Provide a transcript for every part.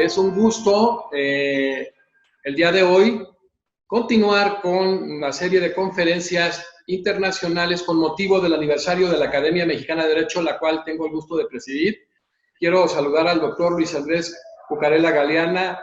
Es un gusto el día de hoy continuar con una serie de conferencias internacionales con motivo del aniversario de la Academia Mexicana de Derecho, la cual tengo el gusto de presidir. Quiero saludar al doctor Luis Andrés Cucarella Galeana,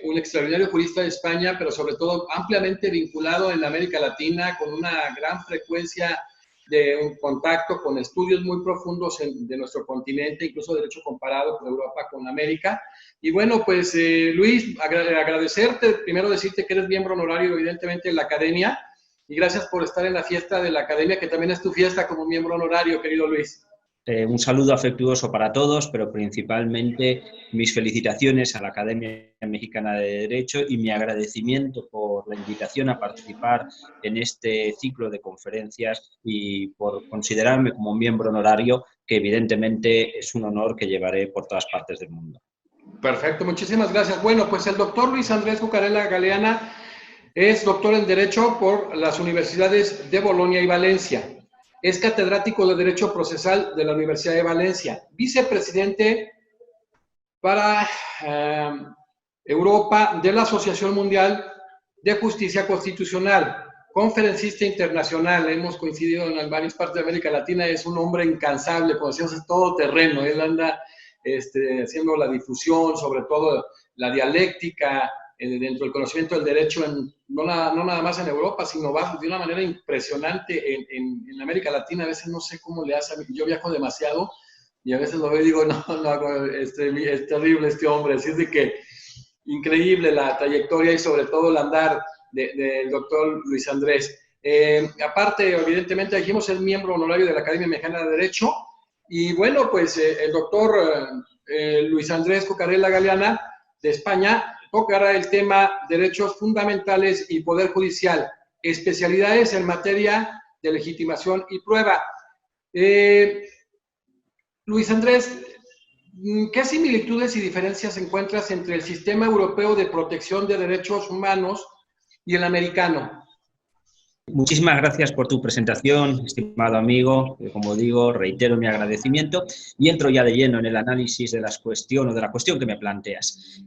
un extraordinario jurista de España, pero sobre todo ampliamente vinculado en América Latina, con una gran frecuencia de un contacto con estudios muy profundos de nuestro continente, incluso derecho comparado con Europa, con América. Y bueno, pues Luis, agradecerte, primero decirte que eres miembro honorario evidentemente de la Academia, y gracias por estar en la fiesta de la Academia, que también es tu fiesta como miembro honorario, querido Luis. Un saludo afectuoso para todos, pero principalmente mis felicitaciones a la Academia Mexicana de Derecho y mi agradecimiento por la invitación a participar en este ciclo de conferencias y por considerarme como miembro honorario, que evidentemente es un honor que llevaré por todas partes del mundo. Perfecto, muchísimas gracias. Bueno, pues el doctor Luis Andrés Cucarella Galeana es doctor en Derecho por las universidades de Bolonia y Valencia. Es catedrático de Derecho Procesal de la Universidad de Valencia, vicepresidente para Europa de la Asociación Mundial de Justicia Constitucional, conferencista internacional, hemos coincidido en varias partes de América Latina, es un hombre incansable, como decíamos, es todo terreno, él anda haciendo la difusión, sobre todo la dialéctica, dentro del conocimiento del derecho, no nada más en Europa, sino de una manera impresionante en América Latina. A veces no sé cómo le hace, yo viajo demasiado y a veces lo veo y digo, no, es terrible este hombre, así es de que increíble la trayectoria y sobre todo el andar del doctor Luis Andrés. Aparte, evidentemente, dijimos, es miembro honorario de la Academia Mexicana de Derecho, y bueno, pues el doctor Luis Andrés Cucarella Galeana de España tocará el tema derechos fundamentales y poder judicial, especialidades en materia de legitimación y prueba. Luis Andrés, ¿qué similitudes y diferencias encuentras entre el sistema europeo de protección de derechos humanos y el americano? Muchísimas gracias por tu presentación, estimado amigo. Como digo, reitero mi agradecimiento y entro ya de lleno en el análisis de la cuestión que me planteas.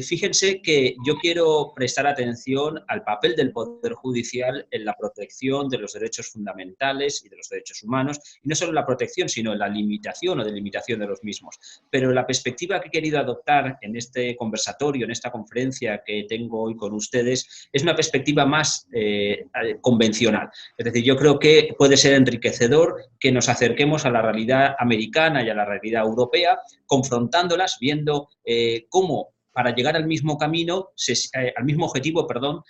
Fíjense que yo quiero prestar atención al papel del Poder Judicial en la protección de los derechos fundamentales y de los derechos humanos, y no solo en la protección, sino en la limitación o delimitación de los mismos. Pero la perspectiva que he querido adoptar en este conversatorio, en esta conferencia que tengo hoy con ustedes, es una perspectiva más convencional. Es decir, yo creo que puede ser enriquecedor que nos acerquemos a la realidad americana y a la realidad europea, confrontándolas, viendo cómo para llegar al mismo camino, al mismo objetivo,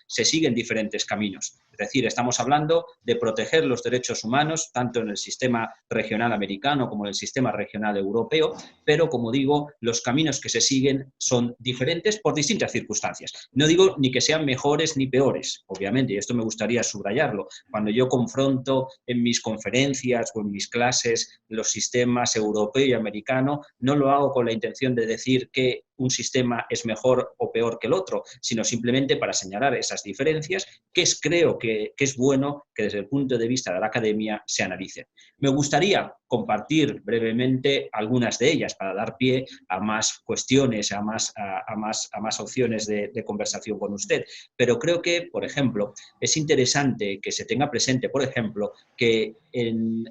se siguen diferentes caminos. Es decir, estamos hablando de proteger los derechos humanos, tanto en el sistema regional americano como en el sistema regional europeo, pero, como digo, los caminos que se siguen son diferentes por distintas circunstancias. No digo ni que sean mejores ni peores, obviamente, y esto me gustaría subrayarlo. Cuando yo confronto en mis conferencias o en mis clases los sistemas europeo y americano, no lo hago con la intención de decir que un sistema es mejor o peor que el otro, sino simplemente para señalar esas diferencias que creo que es bueno que desde el punto de vista de la academia se analicen. Me gustaría compartir brevemente algunas de ellas para dar pie a más cuestiones, a más opciones de conversación con usted. Pero creo que, por ejemplo, es interesante que se tenga presente, por ejemplo, que en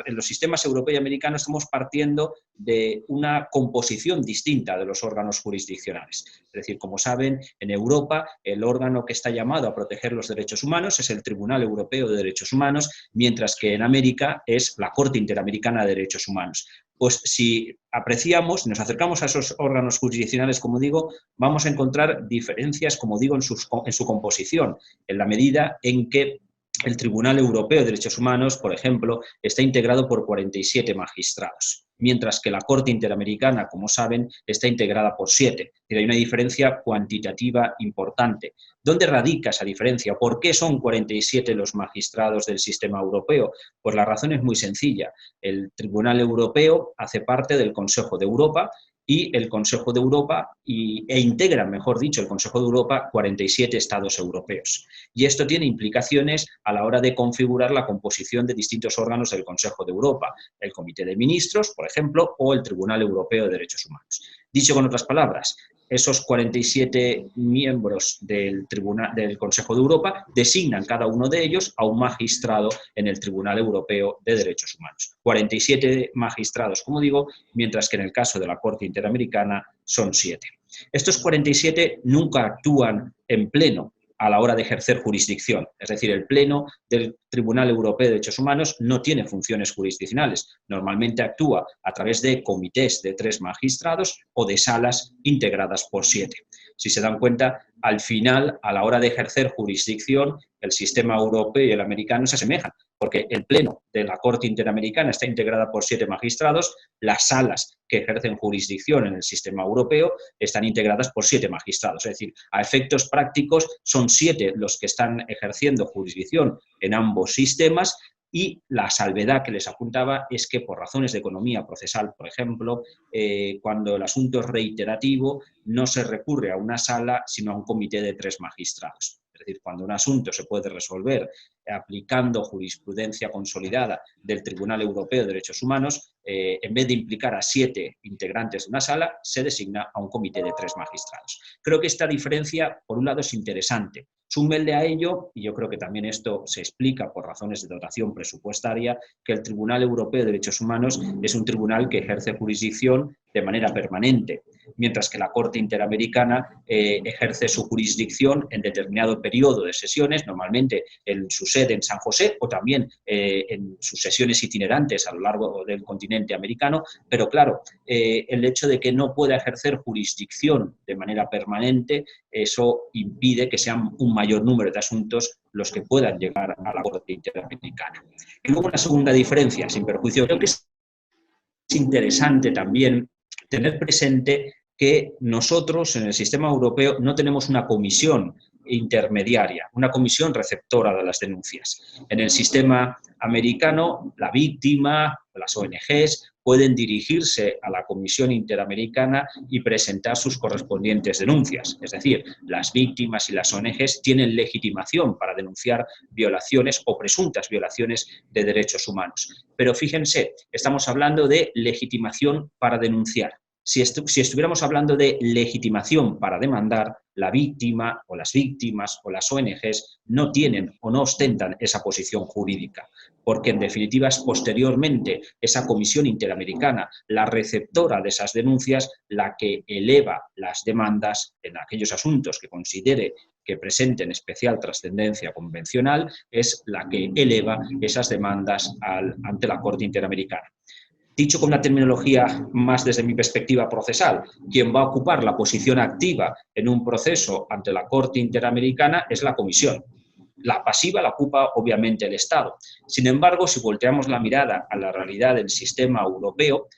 los sistemas europeo y americanos estamos partiendo de una composición distinta de los órganos jurisdiccionales. Es decir, como saben, en Europa el órgano que está llamado a proteger los derechos humanos es el Tribunal Europeo de Derechos Humanos, mientras que en América es la Corte Interamericana de Derechos Humanos. Pues si apreciamos, nos acercamos a esos órganos jurisdiccionales, como digo, vamos a encontrar diferencias, como digo, en su composición, en la medida en que el Tribunal Europeo de Derechos Humanos, por ejemplo, está integrado por 47 magistrados, mientras que la Corte Interamericana, como saben, está integrada por 7. Hay una diferencia cuantitativa importante. ¿Dónde radica esa diferencia? ¿Por qué son 47 los magistrados del sistema europeo? Pues la razón es muy sencilla. El Tribunal Europeo hace parte del Consejo de Europa y el Consejo de Europa e integra, mejor dicho, el Consejo de Europa 47 Estados europeos. Y esto tiene implicaciones a la hora de configurar la composición de distintos órganos del Consejo de Europa, el Comité de Ministros, por ejemplo, o el Tribunal Europeo de Derechos Humanos. Dicho con otras palabras, esos 47 miembros del Consejo de Europa designan cada uno de ellos a un magistrado en el Tribunal Europeo de Derechos Humanos. 47 magistrados, como digo, mientras que en el caso de la Corte Interamericana son 7. Estos 47 nunca actúan en pleno a la hora de ejercer jurisdicción. Es decir, el Pleno del Tribunal Europeo de Derechos Humanos no tiene funciones jurisdiccionales. Normalmente actúa a través de comités de 3 magistrados o de salas integradas por 7. Si se dan cuenta, al final, a la hora de ejercer jurisdicción, el sistema europeo y el americano se asemejan, porque el Pleno de la Corte Interamericana está integrada por 7 magistrados, las salas que ejercen jurisdicción en el sistema europeo están integradas por 7 magistrados. Es decir, a efectos prácticos son 7 los que están ejerciendo jurisdicción en ambos sistemas, y la salvedad que les apuntaba es que por razones de economía procesal, por ejemplo, cuando el asunto es reiterativo, no se recurre a una sala, sino a un comité de 3 magistrados. Es decir, cuando un asunto se puede resolver aplicando jurisprudencia consolidada del Tribunal Europeo de Derechos Humanos, en vez de implicar a 7 integrantes de una sala, se designa a un comité de 3 magistrados. Creo que esta diferencia, por un lado, es interesante. Súmenle a ello, y yo creo que también esto se explica por razones de dotación presupuestaria, que el Tribunal Europeo de Derechos Humanos es un tribunal que ejerce jurisdicción de manera permanente, mientras que la Corte Interamericana ejerce su jurisdicción en determinado periodo de sesiones, normalmente en su sede en San José o también en sus sesiones itinerantes a lo largo del continente americano, pero claro, el hecho de que no pueda ejercer jurisdicción de manera permanente, eso impide que sean un mayor número de asuntos los que puedan llegar a la Corte Interamericana. Y luego una segunda diferencia, sin perjuicio, creo que es interesante también tener presente que nosotros en el sistema europeo no tenemos una comisión intermediaria, una comisión receptora de las denuncias. En el sistema americano, la víctima, las ONGs, pueden dirigirse a la Comisión Interamericana y presentar sus correspondientes denuncias. Es decir, las víctimas y las ONGs tienen legitimación para denunciar violaciones o presuntas violaciones de derechos humanos. Pero fíjense, estamos hablando de legitimación para denunciar. Si estuviéramos hablando de legitimación para demandar, la víctima o las víctimas o las ONGs no tienen o no ostentan esa posición jurídica, porque en definitiva es posteriormente esa Comisión Interamericana, la receptora de esas denuncias, la que eleva las demandas en aquellos asuntos que considere que presenten especial trascendencia convencional, es la que eleva esas demandas ante la Corte Interamericana. Dicho con una terminología más desde mi perspectiva procesal, quien va a ocupar la posición activa en un proceso ante la Corte Interamericana es la Comisión. La pasiva la ocupa obviamente el Estado. Sin embargo, si volteamos la mirada a la realidad del sistema europeo,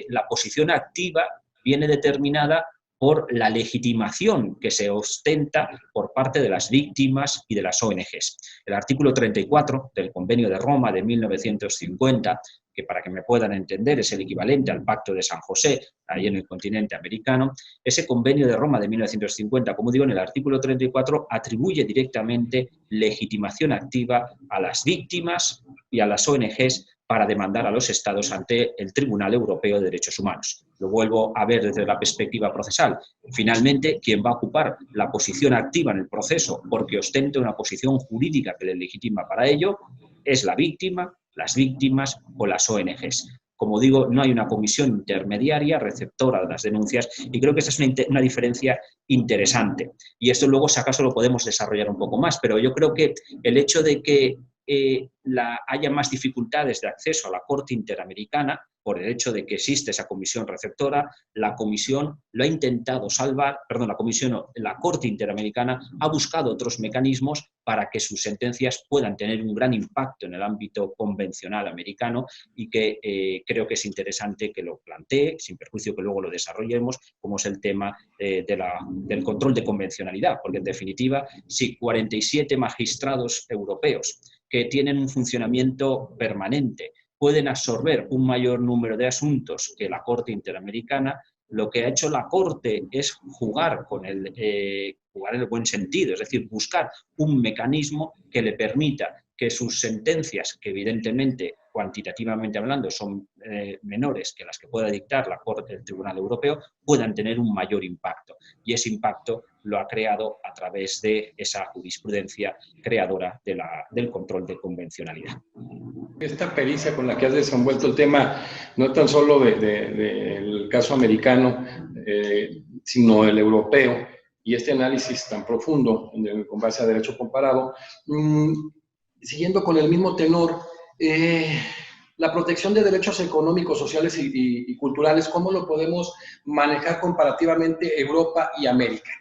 la posición activa viene determinada por la legitimación que se ostenta por parte de las víctimas y de las ONGs. El artículo 34 del Convenio de Roma de 1950, que para que me puedan entender es el equivalente al Pacto de San José, ahí en el continente americano, ese Convenio de Roma de 1950, como digo, en el artículo 34, atribuye directamente legitimación activa a las víctimas y a las ONGs para demandar a los Estados ante el Tribunal Europeo de Derechos Humanos. Lo vuelvo a ver desde la perspectiva procesal. Finalmente, quien va a ocupar la posición activa en el proceso porque ostente una posición jurídica que le legitima para ello es la víctima, las víctimas o las ONGs. Como digo, no hay una comisión intermediaria receptora de las denuncias y creo que esa es una diferencia interesante. Y esto luego, si acaso, lo podemos desarrollar un poco más, pero yo creo que el hecho de que haya más dificultades de acceso a la Corte Interamericana por el hecho de que existe esa comisión receptora, la comisión lo ha intentado salvar, perdón, la Corte Interamericana ha buscado otros mecanismos para que sus sentencias puedan tener un gran impacto en el ámbito convencional americano y que creo que es interesante que lo plantee, sin perjuicio que luego lo desarrollemos, como es el tema del control de convencionalidad, porque en definitiva, si 47 magistrados europeos que tienen un funcionamiento permanente pueden absorber un mayor número de asuntos que la Corte Interamericana, lo que ha hecho la Corte es jugar en el buen sentido, es decir, buscar un mecanismo que le permita que sus sentencias, que evidentemente cuantitativamente hablando son menores que las que pueda dictar el Tribunal Europeo, puedan tener un mayor impacto. Y ese impacto lo ha creado a través de esa jurisprudencia creadora del control de convencionalidad. Esta pericia con la que has desenvuelto el tema, no tan solo del caso americano, sino el europeo, y este análisis tan profundo con base a derecho comparado, siguiendo con el mismo tenor, la protección de derechos económicos, sociales y culturales, ¿cómo lo podemos manejar comparativamente Europa y América?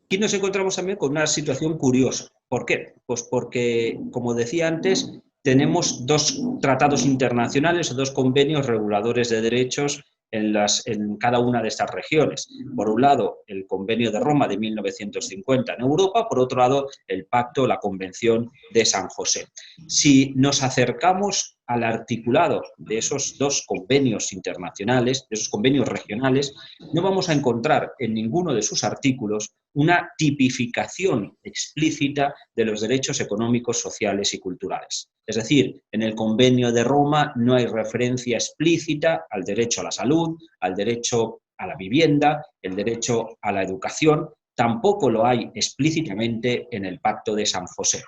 Aquí nos encontramos también con una situación curiosa. ¿Por qué? Pues porque, como decía antes, tenemos dos tratados internacionales o dos convenios reguladores de derechos en cada una de estas regiones. Por un lado, el Convenio de Roma de 1950 en Europa, por otro lado, el Pacto, la Convención de San José. Si nos acercamos al articulado de esos dos convenios internacionales, de esos convenios regionales, no vamos a encontrar en ninguno de sus artículos una tipificación explícita de los derechos económicos, sociales y culturales. Es decir, en el Convenio de Roma no hay referencia explícita al derecho a la salud, al derecho a la vivienda, el derecho a la educación, tampoco lo hay explícitamente en el Pacto de San José.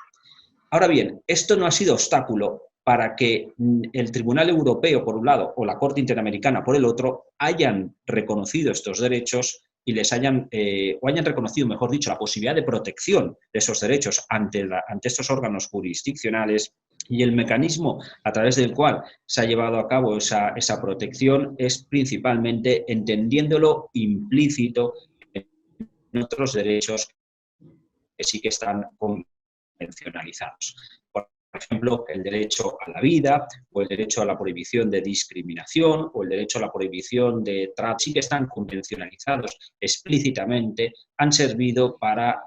Ahora bien, esto no ha sido obstáculo para que el Tribunal Europeo, por un lado, o la Corte Interamericana, por el otro, hayan reconocido estos derechos y les hayan reconocido, mejor dicho, la posibilidad de protección de esos derechos ante estos órganos jurisdiccionales, y el mecanismo a través del cual se ha llevado a cabo esa protección es principalmente entendiéndolo implícito en otros derechos que sí que están convencionalizados. Por ejemplo, el derecho a la vida, o el derecho a la prohibición de discriminación, o el derecho a la prohibición de trato, sí que están convencionalizados explícitamente, han servido para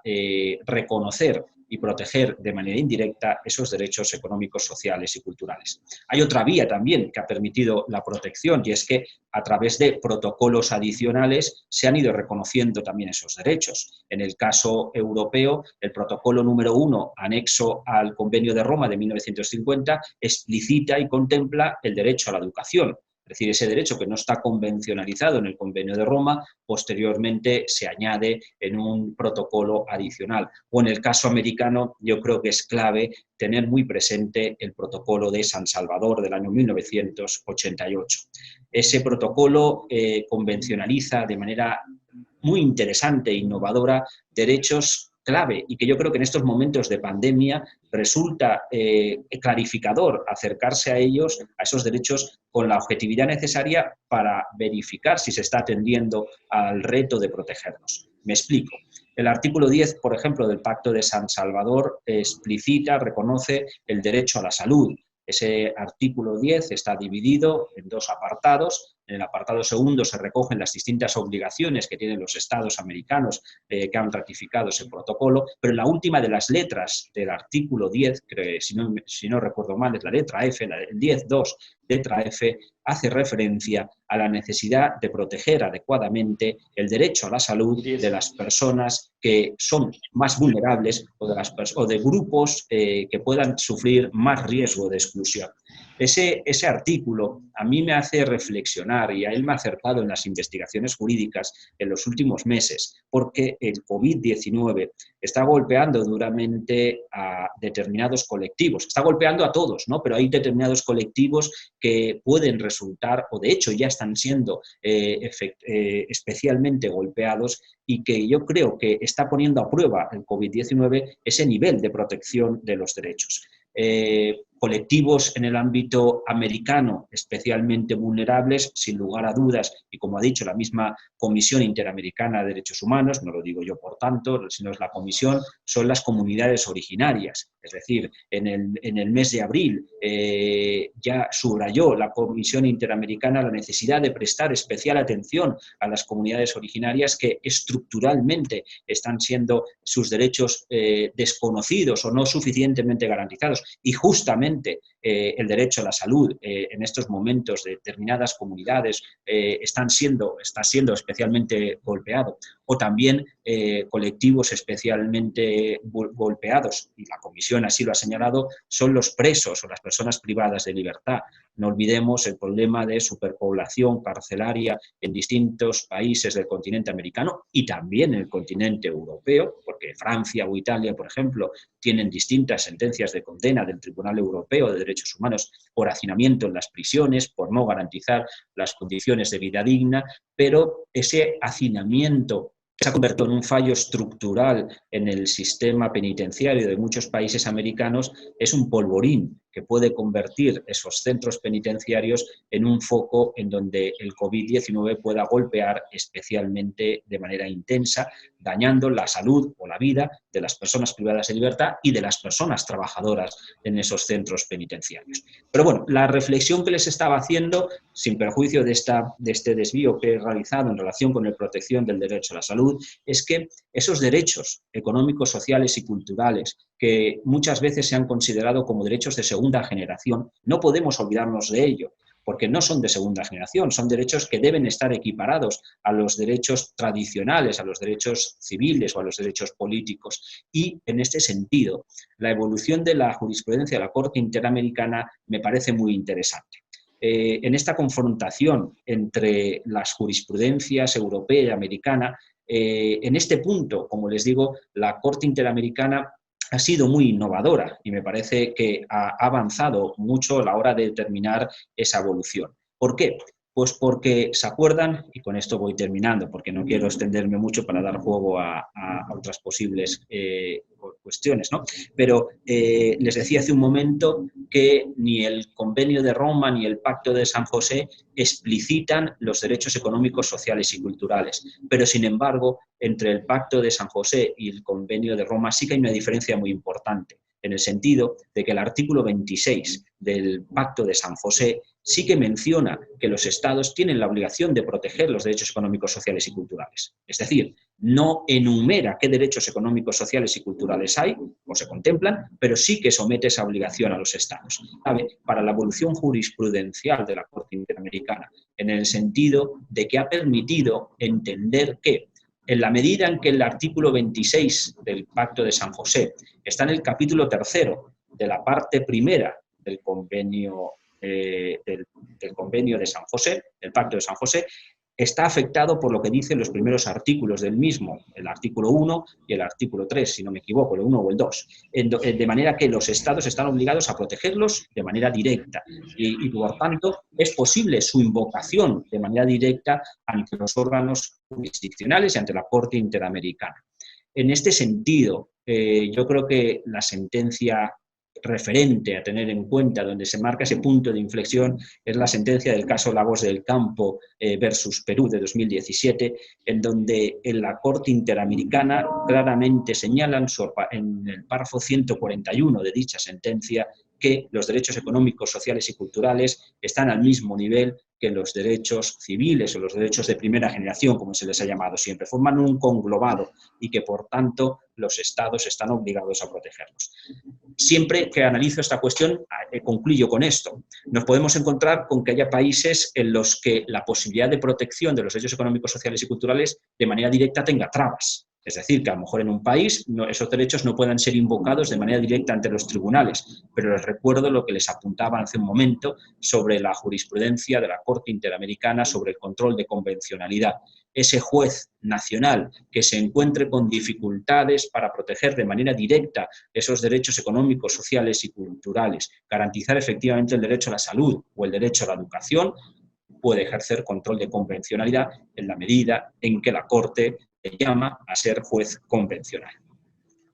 reconocer y proteger de manera indirecta esos derechos económicos, sociales y culturales. Hay otra vía también que ha permitido la protección, y es que a través de protocolos adicionales se han ido reconociendo también esos derechos. En el caso europeo, el protocolo número 1, anexo al Convenio de Roma de 1950, explicita y contempla el derecho a la educación. Es decir, ese derecho que no está convencionalizado en el Convenio de Roma, posteriormente se añade en un protocolo adicional. O en el caso americano, yo creo que es clave tener muy presente el protocolo de San Salvador del año 1988. Ese protocolo convencionaliza de manera muy interesante e innovadora derechos clave, y que yo creo que en estos momentos de pandemia resulta clarificador acercarse a ellos, a esos derechos, con la objetividad necesaria para verificar si se está atendiendo al reto de protegernos. Me explico. El artículo 10, por ejemplo, del Pacto de San Salvador explicita, reconoce el derecho a la salud. Ese artículo 10 está dividido en dos apartados. En el apartado segundo se recogen las distintas obligaciones que tienen los estados americanos que han ratificado ese protocolo, pero en la última de las letras del artículo 10, que si no recuerdo mal es la letra F, el 10.2, letra F, hace referencia a la necesidad de proteger adecuadamente el derecho a la salud de las personas que son más vulnerables o de grupos que puedan sufrir más riesgo de exclusión. Ese artículo a mí me hace reflexionar, y a él me ha acercado en las investigaciones jurídicas en los últimos meses, porque el COVID-19 está golpeando duramente a determinados colectivos. Está golpeando a todos, ¿no? Pero hay determinados colectivos que pueden resultar, o de hecho ya están siendo especialmente golpeados, y que yo creo que está poniendo a prueba el COVID-19 ese nivel de protección de los derechos. Colectivos en el ámbito americano especialmente vulnerables, sin lugar a dudas, y como ha dicho la misma Comisión Interamericana de Derechos Humanos, no lo digo yo por tanto, sino es la Comisión, son las comunidades originarias. Es decir, en el mes de abril ya subrayó la Comisión Interamericana la necesidad de prestar especial atención a las comunidades originarias que estructuralmente están siendo sus derechos desconocidos o no suficientemente garantizados. Y justamente el derecho a la salud en estos momentos de determinadas comunidades está siendo especialmente golpeado. O también colectivos especialmente golpeados, y la Comisión así lo ha señalado, son los presos o las personas privadas de libertad. No olvidemos el problema de superpoblación carcelaria en distintos países del continente americano y también en el continente europeo, porque Francia o Italia, por ejemplo, tienen distintas sentencias de condena del Tribunal Europeo de Derechos Humanos por hacinamiento en las prisiones, por no garantizar las condiciones de vida digna, pero ese hacinamiento se ha convertido en un fallo estructural en el sistema penitenciario de muchos países americanos, es un polvorín que puede convertir esos centros penitenciarios en un foco en donde el COVID-19 pueda golpear especialmente de manera intensa, dañando la salud o la vida de las personas privadas de libertad y de las personas trabajadoras en esos centros penitenciarios. Pero bueno, la reflexión que les estaba haciendo, sin perjuicio de este desvío que he realizado en relación con la protección del derecho a la salud, es que esos derechos económicos, sociales y culturales que muchas veces se han considerado como derechos de segunda generación, no podemos olvidarnos de ello, porque no son de segunda generación, son derechos que deben estar equiparados a los derechos tradicionales, a los derechos civiles o a los derechos políticos. Y en este sentido, la evolución de la jurisprudencia de la Corte Interamericana me parece muy interesante. En esta confrontación entre las jurisprudencias europea y americana, en este punto, como les digo, la Corte Interamericana ha sido muy innovadora y me parece que ha avanzado mucho a la hora de determinar esa evolución. ¿Por qué? Pues porque se acuerdan, y con esto voy terminando porque no quiero extenderme mucho para dar juego a otras posibles cuestiones, ¿no? Pero les decía hace un momento que ni el Convenio de Roma ni el Pacto de San José explicitan los derechos económicos, sociales y culturales. Pero, sin embargo, entre el Pacto de San José y el Convenio de Roma sí que hay una diferencia muy importante, en el sentido de que el artículo 26 del Pacto de San José sí que menciona que los Estados tienen la obligación de proteger los derechos económicos, sociales y culturales. Es decir, no enumera qué derechos económicos, sociales y culturales hay o se contemplan, pero sí que somete esa obligación a los Estados. Para la evolución jurisprudencial de la Corte Interamericana, en el sentido de que ha permitido entender que en la medida en que el artículo 26 del Pacto de San José está en el capítulo 3 de la parte primera del convenio de San José, del Pacto de San José, está afectado por lo que dicen los primeros artículos del mismo, el artículo 1 y el artículo 3, si no me equivoco, el 1 o el 2, de manera que los Estados están obligados a protegerlos de manera directa y por tanto, es posible su invocación de manera directa ante los órganos jurisdiccionales y ante la Corte Interamericana. En este sentido, yo creo que la sentencia referente a tener en cuenta, donde se marca ese punto de inflexión, es la sentencia del caso Lagos del Campo versus Perú de 2017, en donde en la Corte Interamericana claramente señalan en el párrafo 141 de dicha sentencia que los derechos económicos, sociales y culturales están al mismo nivel que los derechos civiles o los derechos de primera generación, como se les ha llamado siempre, forman un conglobado y que, por tanto, los Estados están obligados a protegerlos. Siempre que analizo esta cuestión, concluyo con esto. Nos podemos encontrar con que haya países en los que la posibilidad de protección de los derechos económicos, sociales y culturales de manera directa tenga trabas. Es decir, que a lo mejor en un país esos derechos no puedan ser invocados de manera directa ante los tribunales, pero les recuerdo lo que les apuntaba hace un momento sobre la jurisprudencia de la Corte Interamericana sobre el control de convencionalidad. Ese juez nacional que se encuentre con dificultades para proteger de manera directa esos derechos económicos, sociales y culturales, garantizar efectivamente el derecho a la salud o el derecho a la educación, puede ejercer control de convencionalidad en la medida en que la Corte le llama a ser juez convencional.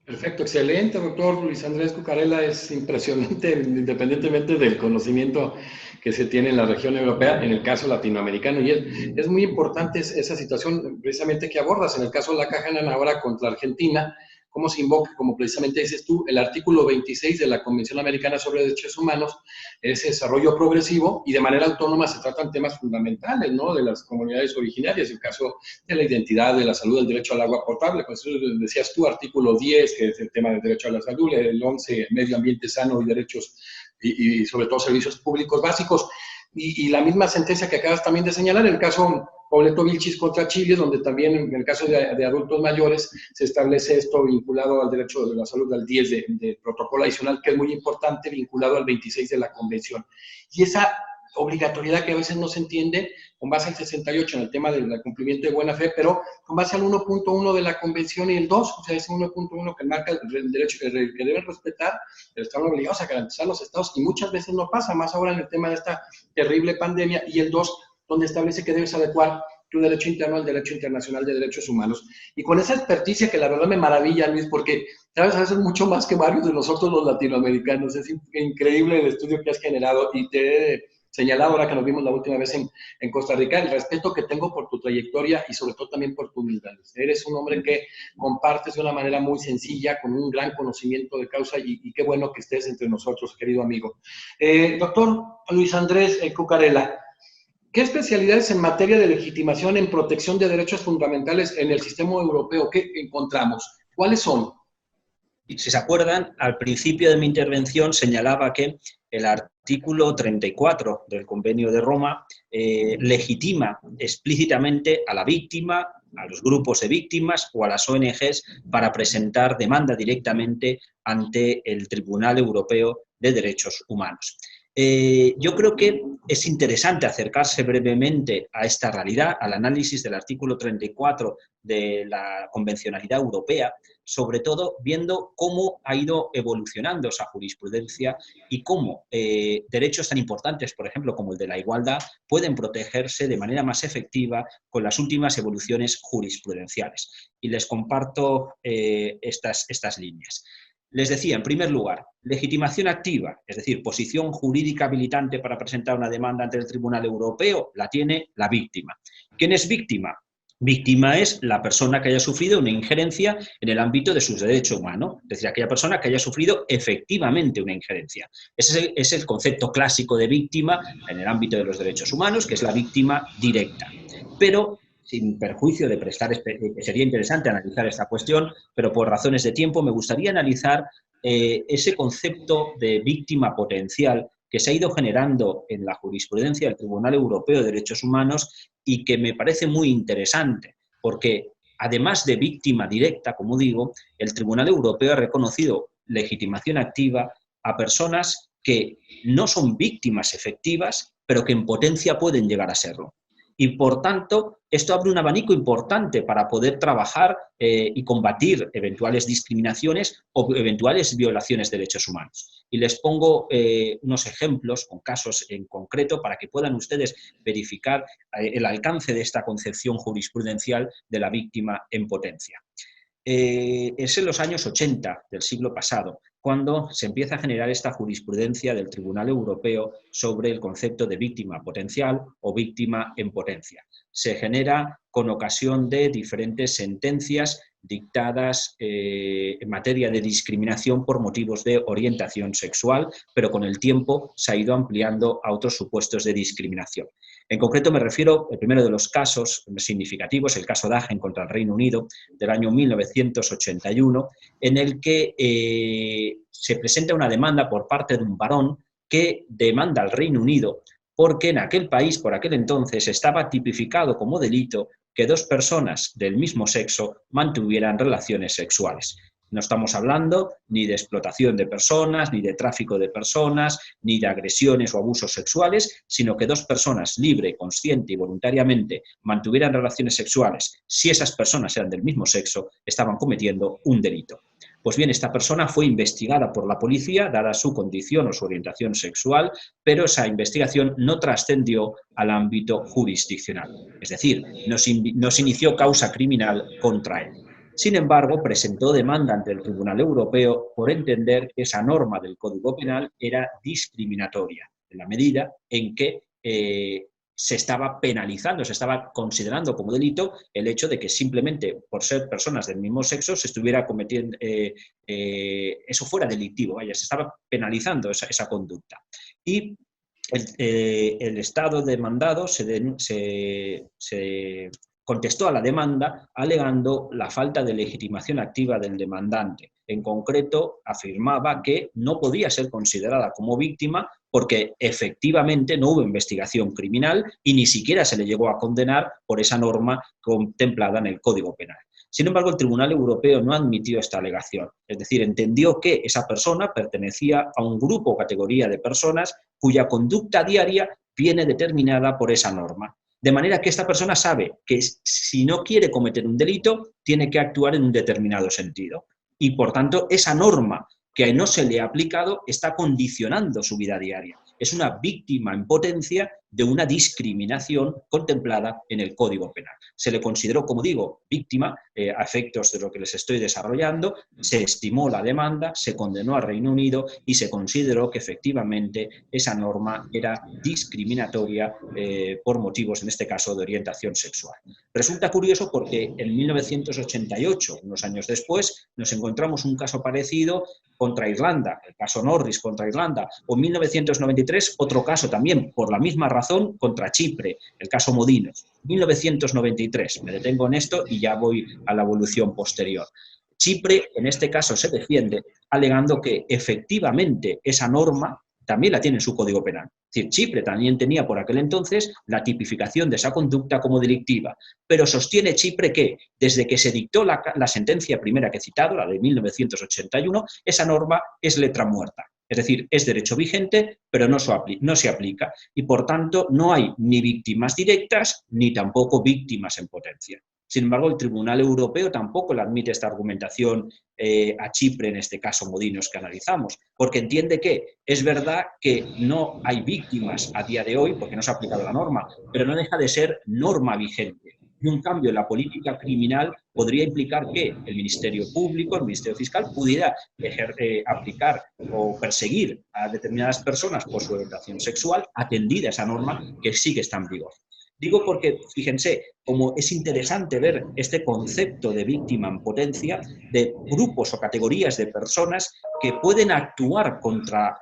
Perfecto, excelente, doctor Luis Andrés Cucarella. Es impresionante, independientemente del conocimiento que se tiene en la región europea, en el caso latinoamericano. Y es muy importante esa situación precisamente que abordas en el caso de la Caja Hanan ahora contra Argentina. ¿Cómo se invoca? Como precisamente dices tú, el artículo 26 de la Convención Americana sobre Derechos Humanos, ese desarrollo progresivo y de manera autónoma se tratan temas fundamentales, ¿no? De las comunidades originarias, el caso de la identidad, de la salud, el derecho al agua potable. Pues eso decías tú, artículo 10, que es el tema del derecho a la salud, el 11, medio ambiente sano y derechos y sobre todo servicios públicos básicos. Y la misma sentencia que acabas también de señalar, el caso Pobleto Vilchis contra Chile, donde también en el caso de adultos mayores se establece esto vinculado al derecho de la salud, al 10 del protocolo adicional, que es muy importante, vinculado al 26 de la Convención. Y esa obligatoriedad que a veces no se entiende con base al 68 en el tema del cumplimiento de buena fe, pero con base al 1.1 de la Convención y el 2, o sea, ese 1.1 que marca el derecho que deben respetar, pero están obligados a garantizar los estados, y muchas veces no pasa, más ahora en el tema de esta terrible pandemia, y el 2, donde establece que debes adecuar tu derecho interno al derecho internacional de derechos humanos. Y con esa experticia que la verdad me maravilla, Luis, porque sabes a veces mucho más que varios de nosotros los latinoamericanos. Es increíble el estudio que has generado, y te he señalado ahora que nos vimos la última vez en Costa Rica, el respeto que tengo por tu trayectoria y sobre todo también por tu humildad. Eres un hombre que compartes de una manera muy sencilla, con un gran conocimiento de causa, y qué bueno que estés entre nosotros, querido amigo. Doctor Luis Andrés Cucarella, ¿qué especialidades en materia de legitimación en protección de derechos fundamentales en el sistema europeo que encontramos? ¿Cuáles son? Si se acuerdan, al principio de mi intervención señalaba que el artículo 34 del Convenio de Roma legitima explícitamente a la víctima, a los grupos de víctimas o a las ONGs para presentar demanda directamente ante el Tribunal Europeo de Derechos Humanos. Yo creo que es interesante acercarse brevemente a esta realidad, al análisis del artículo 34 de la Convencionalidad Europea, sobre todo viendo cómo ha ido evolucionando esa jurisprudencia y cómo derechos tan importantes, por ejemplo, como el de la igualdad, pueden protegerse de manera más efectiva con las últimas evoluciones jurisprudenciales. Y les comparto estas líneas. Les decía, en primer lugar, legitimación activa, es decir, posición jurídica habilitante para presentar una demanda ante el Tribunal Europeo, la tiene la víctima. ¿Quién es víctima? Víctima es la persona que haya sufrido una injerencia en el ámbito de sus derechos humanos, es decir, aquella persona que haya sufrido efectivamente una injerencia. Ese es el concepto clásico de víctima en el ámbito de los derechos humanos, que es la víctima directa. Pero sin perjuicio de sería interesante analizar esta cuestión, pero por razones de tiempo me gustaría analizar ese concepto de víctima potencial que se ha ido generando en la jurisprudencia del Tribunal Europeo de Derechos Humanos y que me parece muy interesante, porque además de víctima directa, como digo, el Tribunal Europeo ha reconocido legitimación activa a personas que no son víctimas efectivas, pero que en potencia pueden llegar a serlo. Y, por tanto, esto abre un abanico importante para poder trabajar y combatir eventuales discriminaciones o eventuales violaciones de derechos humanos. Y les pongo unos ejemplos con casos en concreto para que puedan ustedes verificar el alcance de esta concepción jurisprudencial de la víctima en potencia. Es en los años 80 del siglo pasado cuando se empieza a generar esta jurisprudencia del Tribunal Europeo sobre el concepto de víctima potencial o víctima en potencia. Se genera con ocasión de diferentes sentencias dictadas en materia de discriminación por motivos de orientación sexual, pero con el tiempo se ha ido ampliando a otros supuestos de discriminación. En concreto me refiero, el primero de los casos significativos, el caso Dagen contra el Reino Unido del año 1981, en el que se presenta una demanda por parte de un varón que demanda al Reino Unido porque en aquel país, por aquel entonces, estaba tipificado como delito que dos personas del mismo sexo mantuvieran relaciones sexuales. No estamos hablando ni de explotación de personas, ni de tráfico de personas, ni de agresiones o abusos sexuales, sino que dos personas libre, consciente y voluntariamente mantuvieran relaciones sexuales. Si esas personas eran del mismo sexo, estaban cometiendo un delito. Pues bien, esta persona fue investigada por la policía, dada su condición o su orientación sexual, pero esa investigación no trascendió al ámbito jurisdiccional. Es decir, no se inició causa criminal contra él. Sin embargo, presentó demanda ante el Tribunal Europeo por entender que esa norma del Código Penal era discriminatoria, en la medida en que se estaba penalizando, se estaba considerando como delito el hecho de que simplemente por ser personas del mismo sexo se estuviera cometiendo, eso fuera delictivo, vaya, se estaba penalizando esa conducta. Y el Estado demandado se contestó a la demanda alegando la falta de legitimación activa del demandante. En concreto, afirmaba que no podía ser considerada como víctima porque efectivamente no hubo investigación criminal y ni siquiera se le llegó a condenar por esa norma contemplada en el Código Penal. Sin embargo, el Tribunal Europeo no admitió esta alegación, es decir, entendió que esa persona pertenecía a un grupo o categoría de personas cuya conducta diaria viene determinada por esa norma. De manera que esta persona sabe que si no quiere cometer un delito, tiene que actuar en un determinado sentido. Y, por tanto, esa norma que no se le ha aplicado está condicionando su vida diaria. Es una víctima en potencia de una discriminación contemplada en el Código Penal. Se le consideró, como digo, víctima a efectos de lo que les estoy desarrollando, se estimó la demanda, se condenó al Reino Unido y se consideró que efectivamente esa norma era discriminatoria por motivos, en este caso, de orientación sexual. Resulta curioso porque en 1988, unos años después, nos encontramos un caso parecido contra Irlanda, el caso Norris contra Irlanda, o en 1993 otro caso también, por la misma razón, contra Chipre, el caso Modinos. 1993, me detengo en esto y ya voy a la evolución posterior. Chipre, en este caso, se defiende alegando que efectivamente esa norma también la tiene en su Código Penal. Es decir, Chipre también tenía por aquel entonces la tipificación de esa conducta como delictiva, pero sostiene Chipre que desde que se dictó la sentencia primera que he citado, la de 1981, esa norma es letra muerta. Es decir, es derecho vigente, pero no se aplica y, por tanto, no hay ni víctimas directas ni tampoco víctimas en potencia. Sin embargo, el Tribunal Europeo tampoco le admite esta argumentación a Chipre, en este caso Modinos que analizamos, porque entiende que es verdad que no hay víctimas a día de hoy, porque no se ha aplicado la norma, pero no deja de ser norma vigente. Y un cambio en la política criminal podría implicar que el Ministerio Público, el Ministerio Fiscal, pudiera aplicar o perseguir a determinadas personas por su orientación sexual, atendida esa norma que sí que está en vigor. Digo porque, fíjense, como es interesante ver este concepto de víctima en potencia, de grupos o categorías de personas que pueden actuar contra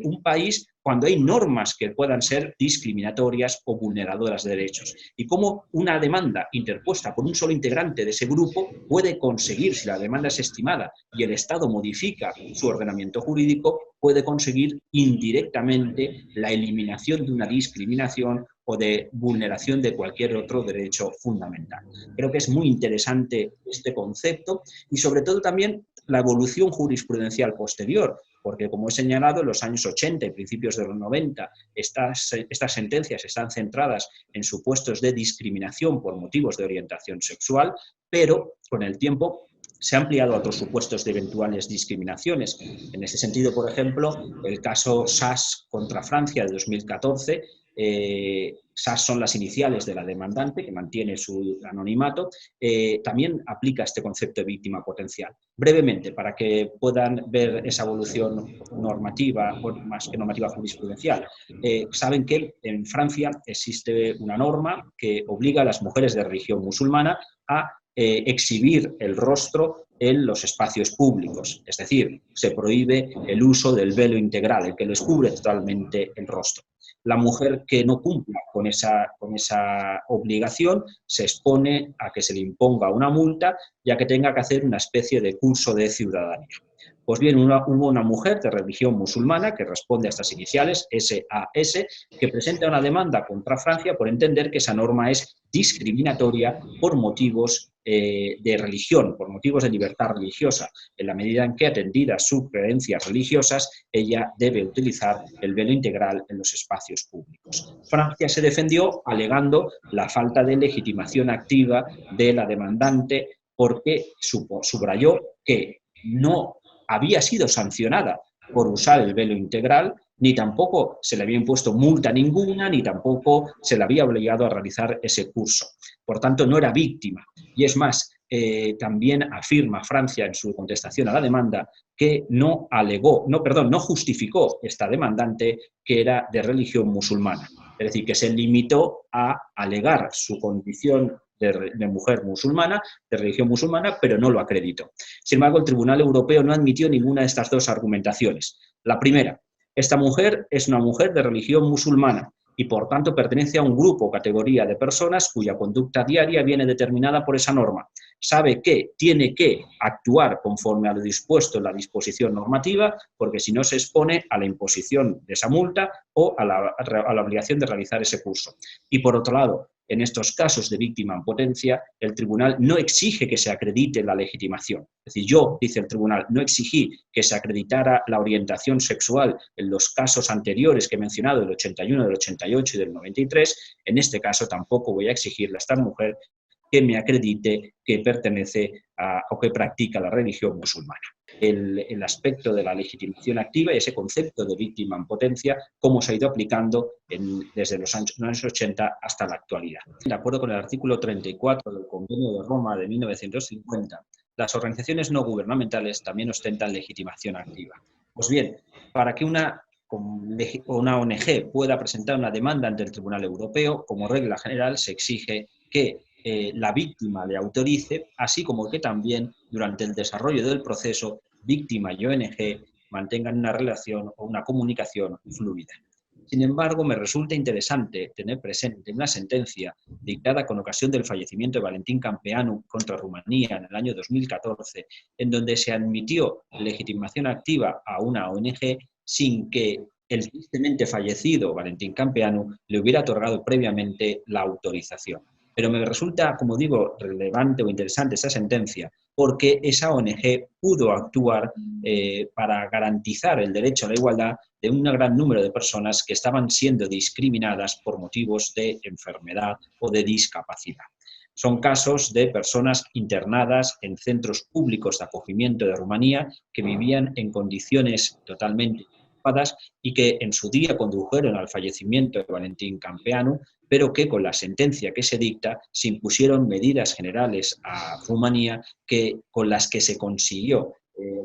un país cuando hay normas que puedan ser discriminatorias o vulneradoras de derechos. Y cómo una demanda interpuesta por un solo integrante de ese grupo puede conseguir, si la demanda es estimada y el Estado modifica su ordenamiento jurídico, puede conseguir indirectamente la eliminación de una discriminación o de vulneración de cualquier otro derecho fundamental. Creo que es muy interesante este concepto y sobre todo también la evolución jurisprudencial posterior, porque como he señalado, en los años 80 y principios de los 90 estas sentencias están centradas en supuestos de discriminación por motivos de orientación sexual, pero con el tiempo se ha ampliado a otros supuestos de eventuales discriminaciones. En ese sentido, por ejemplo, el caso Sas contra Francia de 2014, SAS son las iniciales de la demandante, que mantiene su anonimato, también aplica este concepto de víctima potencial. Brevemente, para que puedan ver esa evolución normativa, o más que normativa jurisprudencial, saben que en Francia existe una norma que obliga a las mujeres de religión musulmana a exhibir el rostro en los espacios públicos, es decir, se prohíbe el uso del velo integral, el que les cubre totalmente el rostro. La mujer que no cumpla con esa obligación se expone a que se le imponga una multa, ya que tenga que hacer una especie de curso de ciudadanía. Pues bien, hubo una mujer de religión musulmana que responde a estas iniciales, SAS, que presenta una demanda contra Francia por entender que esa norma es discriminatoria por motivos de religión, por motivos de libertad religiosa, en la medida en que, atendidas sus creencias religiosas, ella debe utilizar el velo integral en los espacios públicos. Francia se defendió alegando la falta de legitimación activa de la demandante porque subrayó que no había sido sancionada por usar el velo integral, ni tampoco se le había impuesto multa ninguna, ni tampoco se le había obligado a realizar ese curso. Por tanto, no era víctima. Y es más, también afirma Francia en su contestación a la demanda que no justificó esta demandante que era de religión musulmana. Es decir, que se limitó a alegar su condición de mujer musulmana, de religión musulmana, pero no lo acreditó. Sin embargo, el Tribunal Europeo no admitió ninguna de estas dos argumentaciones. La primera, esta mujer es una mujer de religión musulmana y, por tanto, pertenece a un grupo o categoría de personas cuya conducta diaria viene determinada por esa norma. Sabe que tiene que actuar conforme a lo dispuesto en la disposición normativa, porque si no se expone a la imposición de esa multa o a la obligación de realizar ese curso. Y, por otro lado, en estos casos de víctima en potencia, el tribunal no exige que se acredite la legitimación. Es decir, yo, dice el tribunal, no exigí que se acreditara la orientación sexual en los casos anteriores que he mencionado, del 81, del 88 y del 93. En este caso tampoco voy a exigirle a esta mujer que me acredite que pertenece o que practica la religión musulmana. El aspecto de la legitimación activa y ese concepto de víctima en potencia, cómo se ha ido aplicando desde los años 80 hasta la actualidad. De acuerdo con el artículo 34 del Convenio de Roma de 1950, las organizaciones no gubernamentales también ostentan legitimación activa. Pues bien, para que una ONG pueda presentar una demanda ante el Tribunal Europeo, como regla general se exige que la víctima le autorice, así como que también durante el desarrollo del proceso, víctima y ONG mantengan una relación o una comunicación fluida. Sin embargo, me resulta interesante tener presente una sentencia dictada con ocasión del fallecimiento de Valentin Campeanu contra Rumanía en el año 2014, en donde se admitió legitimación activa a una ONG sin que el tristemente fallecido Valentin Campeanu le hubiera otorgado previamente la autorización. Pero me resulta, como digo, relevante o interesante esa sentencia porque esa ONG pudo actuar para garantizar el derecho a la igualdad de un gran número de personas que estaban siendo discriminadas por motivos de enfermedad o de discapacidad. Son casos de personas internadas en centros públicos de acogimiento de Rumanía que vivían en condiciones totalmente y que en su día condujeron al fallecimiento de Valentin Campeanu, pero que con la sentencia que se dicta se impusieron medidas generales a Rumanía con las que se consiguió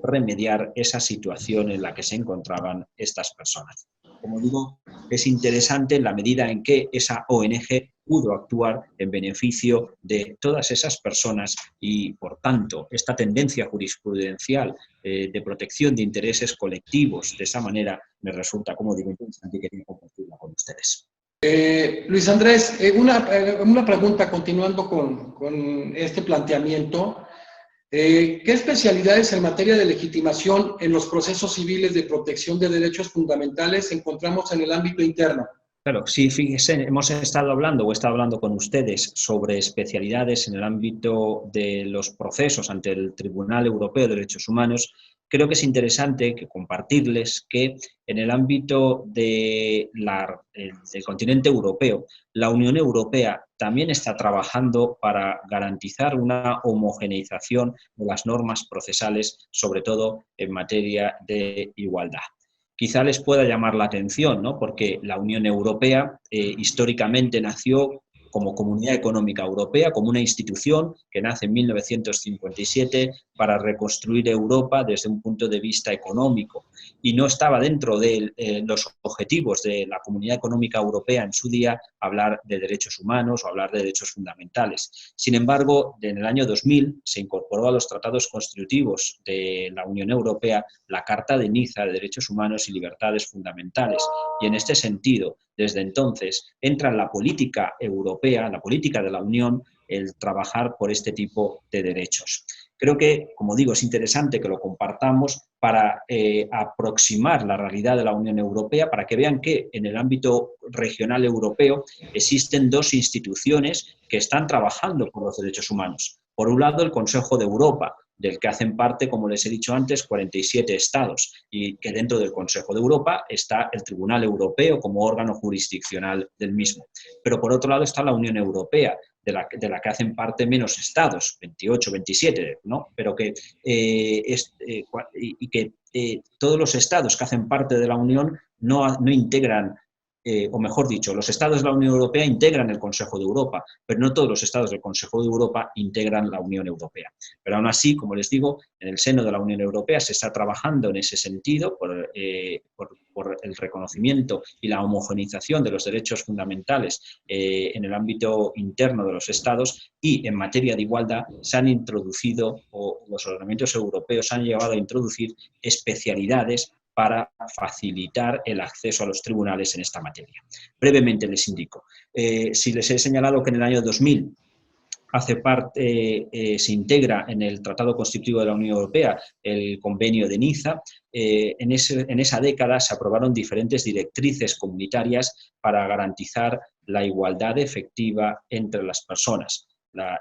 remediar esa situación en la que se encontraban estas personas. Como digo, es interesante en la medida en que esa ONG pudo actuar en beneficio de todas esas personas y, por tanto, esta tendencia jurisprudencial de protección de intereses colectivos, de esa manera, me resulta, como digo, interesante y quería compartirla con ustedes. Luis Andrés, una pregunta continuando con este planteamiento. ¿Qué especialidades en materia de legitimación en los procesos civiles de protección de derechos fundamentales encontramos en el ámbito interno? Claro, sí, fíjense, he estado hablando con ustedes sobre especialidades en el ámbito de los procesos ante el Tribunal Europeo de Derechos Humanos. Creo que es interesante compartirles que en el ámbito del continente europeo, la Unión Europea también está trabajando para garantizar una homogeneización de las normas procesales, sobre todo en materia de igualdad. Quizá les pueda llamar la atención, ¿no? Porque la Unión Europea históricamente nació como Comunidad Económica Europea, como una institución que nace en 1957 para reconstruir Europa desde un punto de vista económico y no estaba dentro de los objetivos de la Comunidad Económica Europea en su día hablar de derechos humanos o hablar de derechos fundamentales. Sin embargo, en el año 2000 se incorporó a los tratados constitutivos de la Unión Europea la Carta de Niza de Derechos Humanos y Libertades Fundamentales y en este sentido, desde entonces, entra en la política europea, en la política de la Unión, el trabajar por este tipo de derechos. Creo que, como digo, es interesante que lo compartamos para aproximar la realidad de la Unión Europea, para que vean que en el ámbito regional europeo existen dos instituciones que están trabajando por los derechos humanos. Por un lado, el Consejo de Europa, del que hacen parte, como les he dicho antes, 47 estados, y que dentro del Consejo de Europa está el Tribunal Europeo como órgano jurisdiccional del mismo. Pero por otro lado está la Unión Europea, de la que hacen parte menos estados, 28, 27, ¿no? Pero que, todos los estados que hacen parte de la Unión no integran, o mejor dicho, los estados de la Unión Europea integran el Consejo de Europa, pero no todos los estados del Consejo de Europa integran la Unión Europea. Pero aún así, como les digo, en el seno de la Unión Europea se está trabajando en ese sentido por el reconocimiento y la homogeneización de los derechos fundamentales en el ámbito interno de los estados y en materia de igualdad se han introducido, o los ordenamientos europeos han llevado a introducir especialidades para facilitar el acceso a los tribunales en esta materia. Brevemente les indico. Si les he señalado que en el año 2000 hace parte, se integra en el Tratado Constitutivo de la Unión Europea, el Convenio de Niza. En esa década se aprobaron diferentes directrices comunitarias para garantizar la igualdad efectiva entre las personas,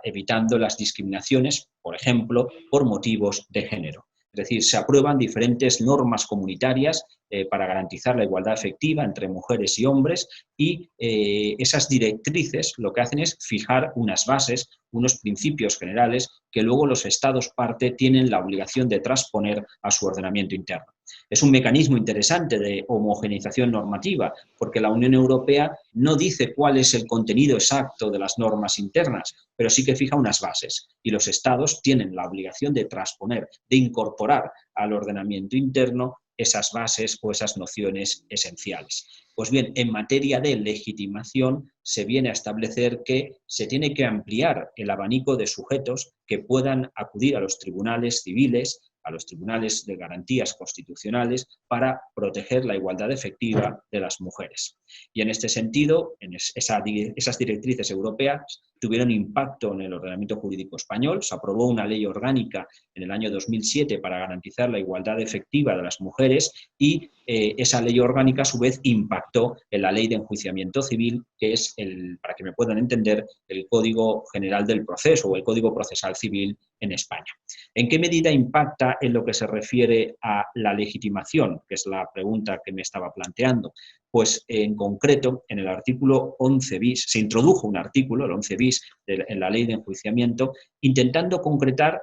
evitando las discriminaciones, por ejemplo, por motivos de género. Es decir, se aprueban diferentes normas comunitarias para garantizar la igualdad efectiva entre mujeres y hombres, y esas directrices lo que hacen es fijar unas bases, unos principios generales que luego los Estados parte tienen la obligación de transponer a su ordenamiento interno. Es un mecanismo interesante de homogeneización normativa, porque la Unión Europea no dice cuál es el contenido exacto de las normas internas, pero sí que fija unas bases, y los Estados tienen la obligación de transponer, de incorporar al ordenamiento interno esas bases o esas nociones esenciales. Pues bien, en materia de legitimación se viene a establecer que se tiene que ampliar el abanico de sujetos que puedan acudir a los tribunales civiles, a los tribunales de garantías constitucionales, para proteger la igualdad efectiva de las mujeres. Y en este sentido, esas directrices europeas tuvieron impacto en el ordenamiento jurídico español. Se aprobó una ley orgánica en el año 2007 para garantizar la igualdad efectiva de las mujeres, y esa ley orgánica a su vez impactó en la Ley de Enjuiciamiento Civil, que es, para que me puedan entender, el Código General del Proceso o el Código Procesal Civil en España. ¿En qué medida impacta en lo que se refiere a la legitimación? Que es la pregunta que me estaba planteando. Pues en concreto, en el artículo 11 bis, se introdujo un artículo, el 11 bis, en la Ley de Enjuiciamiento, intentando concretar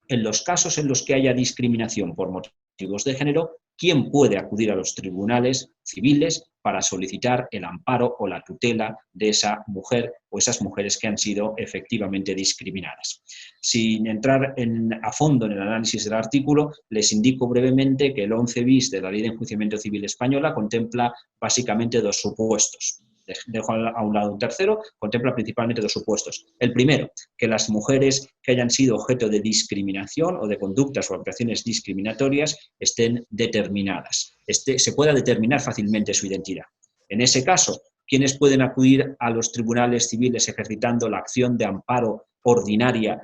en los casos en los que haya discriminación por motivos de género, quién puede acudir a los tribunales civiles para solicitar el amparo o la tutela de esa mujer o esas mujeres que han sido efectivamente discriminadas. Sin entrar a fondo en el análisis del artículo, les indico brevemente que el 11 bis de la Ley de Enjuiciamiento Civil española contempla básicamente dos supuestos. Dejo a un lado un tercero, contempla principalmente dos supuestos. El primero, que las mujeres que hayan sido objeto de discriminación o de conductas o actuaciones discriminatorias estén determinadas. Se pueda determinar fácilmente su identidad. En ese caso, ¿quiénes pueden acudir a los tribunales civiles ejercitando la acción de amparo ordinaria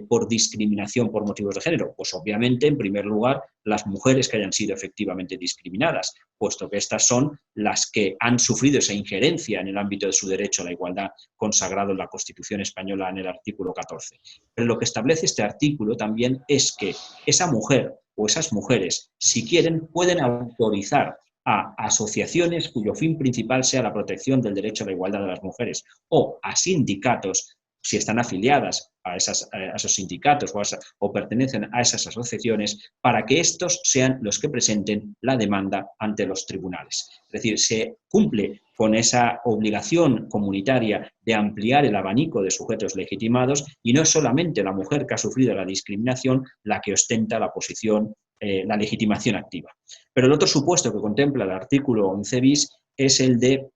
por discriminación por motivos de género? Pues obviamente, en primer lugar, las mujeres que hayan sido efectivamente discriminadas, puesto que estas son las que han sufrido esa injerencia en el ámbito de su derecho a la igualdad consagrado en la Constitución española en el artículo 14. Pero lo que establece este artículo también es que esa mujer o esas mujeres, si quieren, pueden autorizar a asociaciones cuyo fin principal sea la protección del derecho a la igualdad de las mujeres, o a sindicatos, si están afiliadas a esos sindicatos o pertenecen a esas asociaciones, para que estos sean los que presenten la demanda ante los tribunales. Es decir, se cumple con esa obligación comunitaria de ampliar el abanico de sujetos legitimados, y no es solamente la mujer que ha sufrido la discriminación la que ostenta la posición, la legitimación activa. Pero el otro supuesto que contempla el artículo 11 bis es el de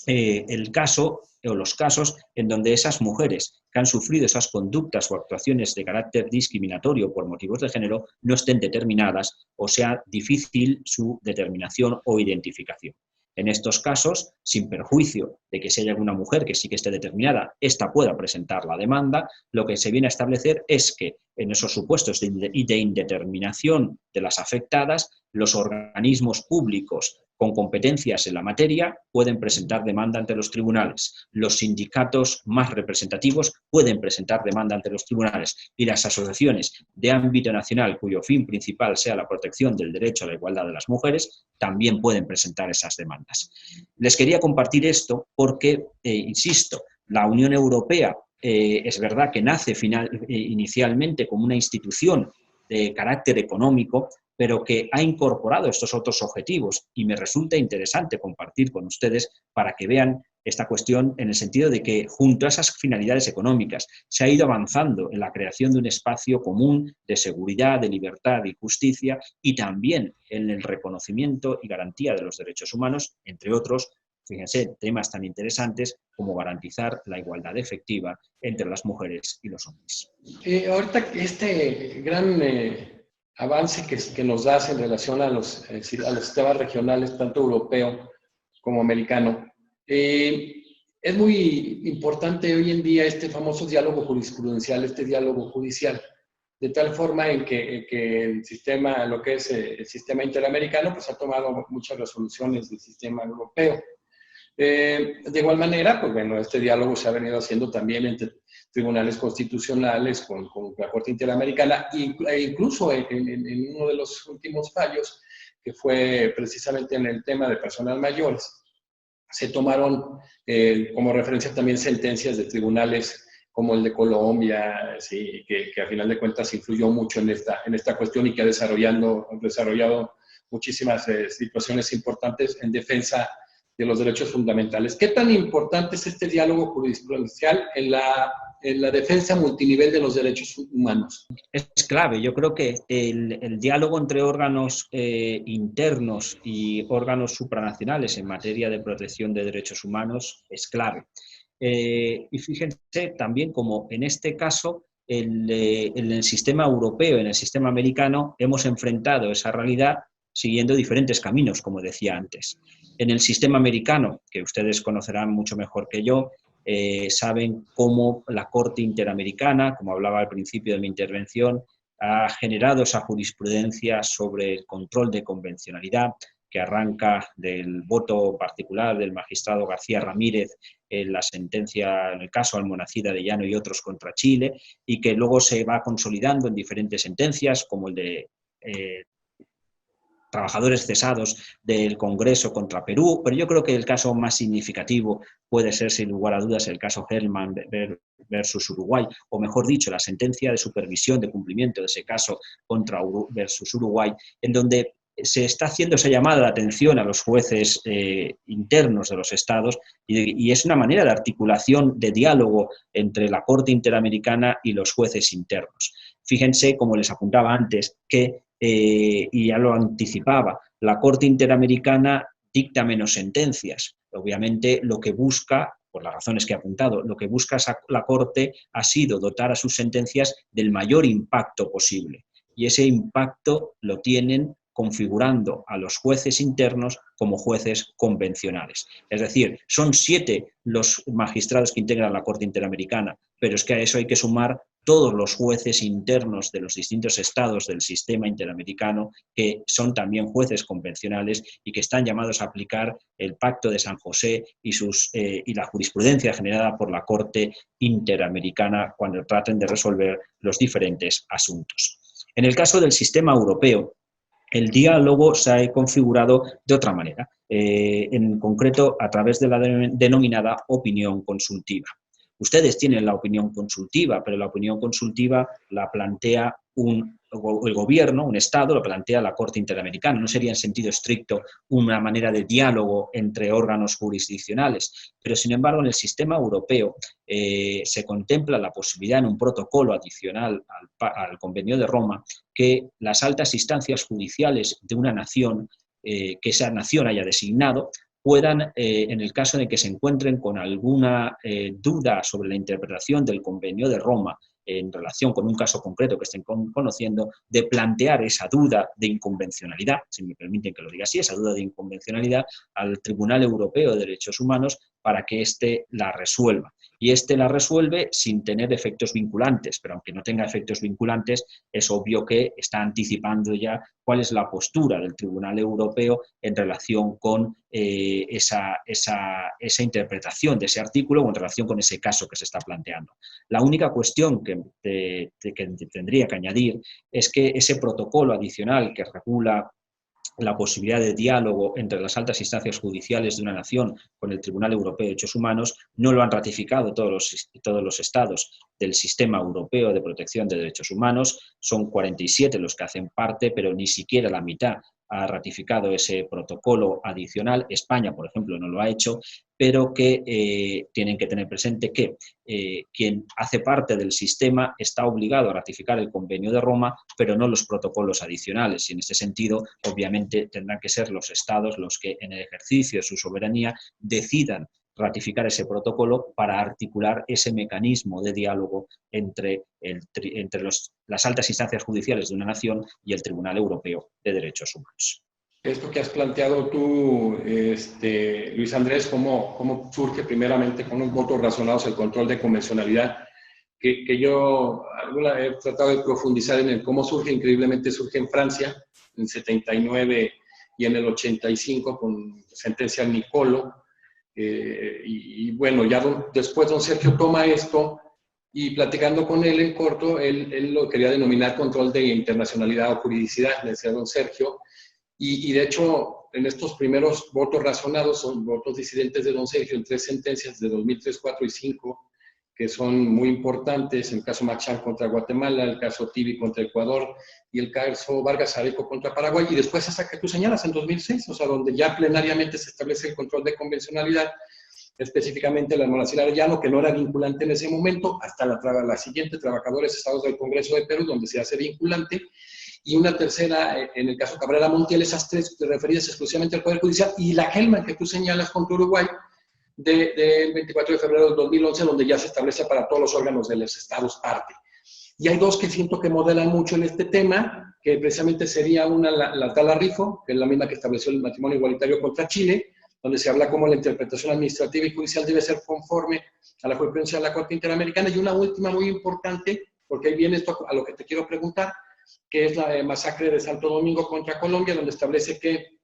el caso o los casos en donde esas mujeres que han sufrido esas conductas o actuaciones de carácter discriminatorio por motivos de género no estén determinadas o sea difícil su determinación o identificación. En estos casos, sin perjuicio de que si hay alguna mujer que sí que esté determinada, ésta pueda presentar la demanda, lo que se viene a establecer es que en esos supuestos de indeterminación de las afectadas, los organismos públicos con competencias en la materia pueden presentar demanda ante los tribunales. Los sindicatos más representativos pueden presentar demanda ante los tribunales, y las asociaciones de ámbito nacional cuyo fin principal sea la protección del derecho a la igualdad de las mujeres también pueden presentar esas demandas. Les quería compartir esto porque, insisto, la Unión Europea es verdad que nace inicialmente como una institución de carácter económico, pero que ha incorporado estos otros objetivos, y me resulta interesante compartir con ustedes para que vean esta cuestión en el sentido de que junto a esas finalidades económicas se ha ido avanzando en la creación de un espacio común de seguridad, de libertad y justicia, y también en el reconocimiento y garantía de los derechos humanos, entre otros, fíjense, temas tan interesantes como garantizar la igualdad efectiva entre las mujeres y los hombres. Ahorita este gran avance que nos das en relación a los sistemas regionales, tanto europeo como americano, es muy importante hoy en día este famoso diálogo jurisprudencial, este diálogo judicial, de tal forma en que el sistema, lo que es el sistema interamericano, pues ha tomado muchas resoluciones del sistema europeo. De igual manera, pues bueno, este diálogo se ha venido haciendo también entre tribunales constitucionales con la Corte Interamericana, e incluso en uno de los últimos fallos, que fue precisamente en el tema de personas mayores, se tomaron como referencia también sentencias de tribunales como el de Colombia, sí, que a final de cuentas influyó mucho en esta cuestión y que ha desarrollado muchísimas situaciones importantes en defensa de los derechos fundamentales. ¿Qué tan importante es este diálogo jurisprudencial en la defensa multinivel de los derechos humanos? Es clave. Yo creo que el diálogo entre órganos internos y órganos supranacionales en materia de protección de derechos humanos es clave. Y fíjense también como en este caso en el sistema europeo, en el sistema americano, hemos enfrentado esa realidad siguiendo diferentes caminos, como decía antes. En el sistema americano, que ustedes conocerán mucho mejor que yo, saben cómo la Corte Interamericana, como hablaba al principio de mi intervención, ha generado esa jurisprudencia sobre el control de convencionalidad, que arranca del voto particular del magistrado García Ramírez en la sentencia, en el caso Almonacida de Llano y otros contra Chile, y que luego se va consolidando en diferentes sentencias, como el de trabajadores cesados del Congreso contra Perú, pero yo creo que el caso más significativo puede ser, sin lugar a dudas, el caso Hellman versus Uruguay, o mejor dicho, la sentencia de supervisión de cumplimiento de ese caso contra versus Uruguay, en donde se está haciendo esa llamada de atención a los jueces internos de los estados y es una manera de articulación, de diálogo entre la Corte Interamericana y los jueces internos. Fíjense, como les apuntaba antes, que y ya lo anticipaba, la Corte Interamericana dicta menos sentencias. Obviamente lo que busca, por las razones que he apuntado, lo que busca la Corte ha sido dotar a sus sentencias del mayor impacto posible. Y ese impacto lo tienen configurando a los jueces internos como jueces convencionales. Es decir, son 7 los magistrados que integran la Corte Interamericana, pero es que a eso hay que sumar todos los jueces internos de los distintos estados del sistema interamericano, que son también jueces convencionales y que están llamados a aplicar el Pacto de San José y la jurisprudencia generada por la Corte Interamericana cuando traten de resolver los diferentes asuntos. En el caso del sistema europeo, el diálogo se ha configurado de otra manera, en concreto a través de la denominada opinión consultiva. Ustedes tienen la opinión consultiva, pero la opinión consultiva la plantea el gobierno, un Estado, lo plantea la Corte Interamericana. No sería en sentido estricto una manera de diálogo entre órganos jurisdiccionales, pero sin embargo en el sistema europeo se contempla la posibilidad en un protocolo adicional al Convenio de Roma que las altas instancias judiciales de una nación que esa nación haya designado puedan, en el caso de que se encuentren con alguna duda sobre la interpretación del Convenio de Roma en relación con un caso concreto que estén conociendo, de plantear esa duda de inconvencionalidad, si me permiten que lo diga así, esa duda de inconvencionalidad al Tribunal Europeo de Derechos Humanos para que éste la resuelva. Y éste la resuelve sin tener efectos vinculantes, pero aunque no tenga efectos vinculantes, es obvio que está anticipando ya cuál es la postura del Tribunal Europeo en relación con esa interpretación de ese artículo o en relación con ese caso que se está planteando. La única cuestión que tendría que añadir es que ese protocolo adicional que regula la posibilidad de diálogo entre las altas instancias judiciales de una nación con el Tribunal Europeo de Derechos Humanos no lo han ratificado todos los estados del Sistema Europeo de Protección de Derechos Humanos. Son 47 los que hacen parte, pero ni siquiera la mitad ha ratificado ese protocolo adicional. España, por ejemplo, no lo ha hecho, pero que tienen que tener presente que quien hace parte del sistema está obligado a ratificar el Convenio de Roma, pero no los protocolos adicionales. Y en este sentido, obviamente, tendrán que ser los estados los que, en el ejercicio de su soberanía, decidan ratificar ese protocolo para articular ese mecanismo de diálogo entre las altas instancias judiciales de una nación y el Tribunal Europeo de Derechos Humanos. esto que has planteado tú, Luis Andrés, cómo surge primeramente con unos votos razonados el control de convencionalidad, que yo alguna vez he tratado de profundizar en el cómo surge, increíblemente surge en Francia, en 79 y en el 85 con sentencia Nicolo, y bueno, ya después don Sergio toma esto y platicando con él en corto, él lo quería denominar control de internacionalidad o juridicidad, le decía don Sergio, y de hecho, en estos primeros votos razonados, son votos disidentes de don Sergio en 3 sentencias de 2003, 4 y 5, que son muy importantes, el caso Machán contra Guatemala, el caso Tibi contra Ecuador y el caso Vargas Areco contra Paraguay, y después esa que tú señalas en 2006, o sea, donde ya plenariamente se establece el control de convencionalidad, específicamente la Monacidad Arellano, que no era vinculante en ese momento, hasta la siguiente, Trabajadores Estados del Congreso de Perú, donde se hace vinculante, y una tercera, en el caso Cabrera Montiel, esas 3 referidas exclusivamente al Poder Judicial, y la Hellman que tú señalas contra Uruguay, del 24 de febrero del 2011, donde ya se establece para todos los órganos de los estados parte. Y hay 2 que siento que modelan mucho en este tema, que precisamente sería una, la Tala Rifo, que es la misma que estableció el matrimonio igualitario contra Chile, donde se habla cómo la interpretación administrativa y judicial debe ser conforme a la jurisprudencia de la Corte Interamericana, y una última muy importante, porque ahí viene esto a lo que te quiero preguntar, que es la masacre de Santo Domingo contra Colombia, donde establece que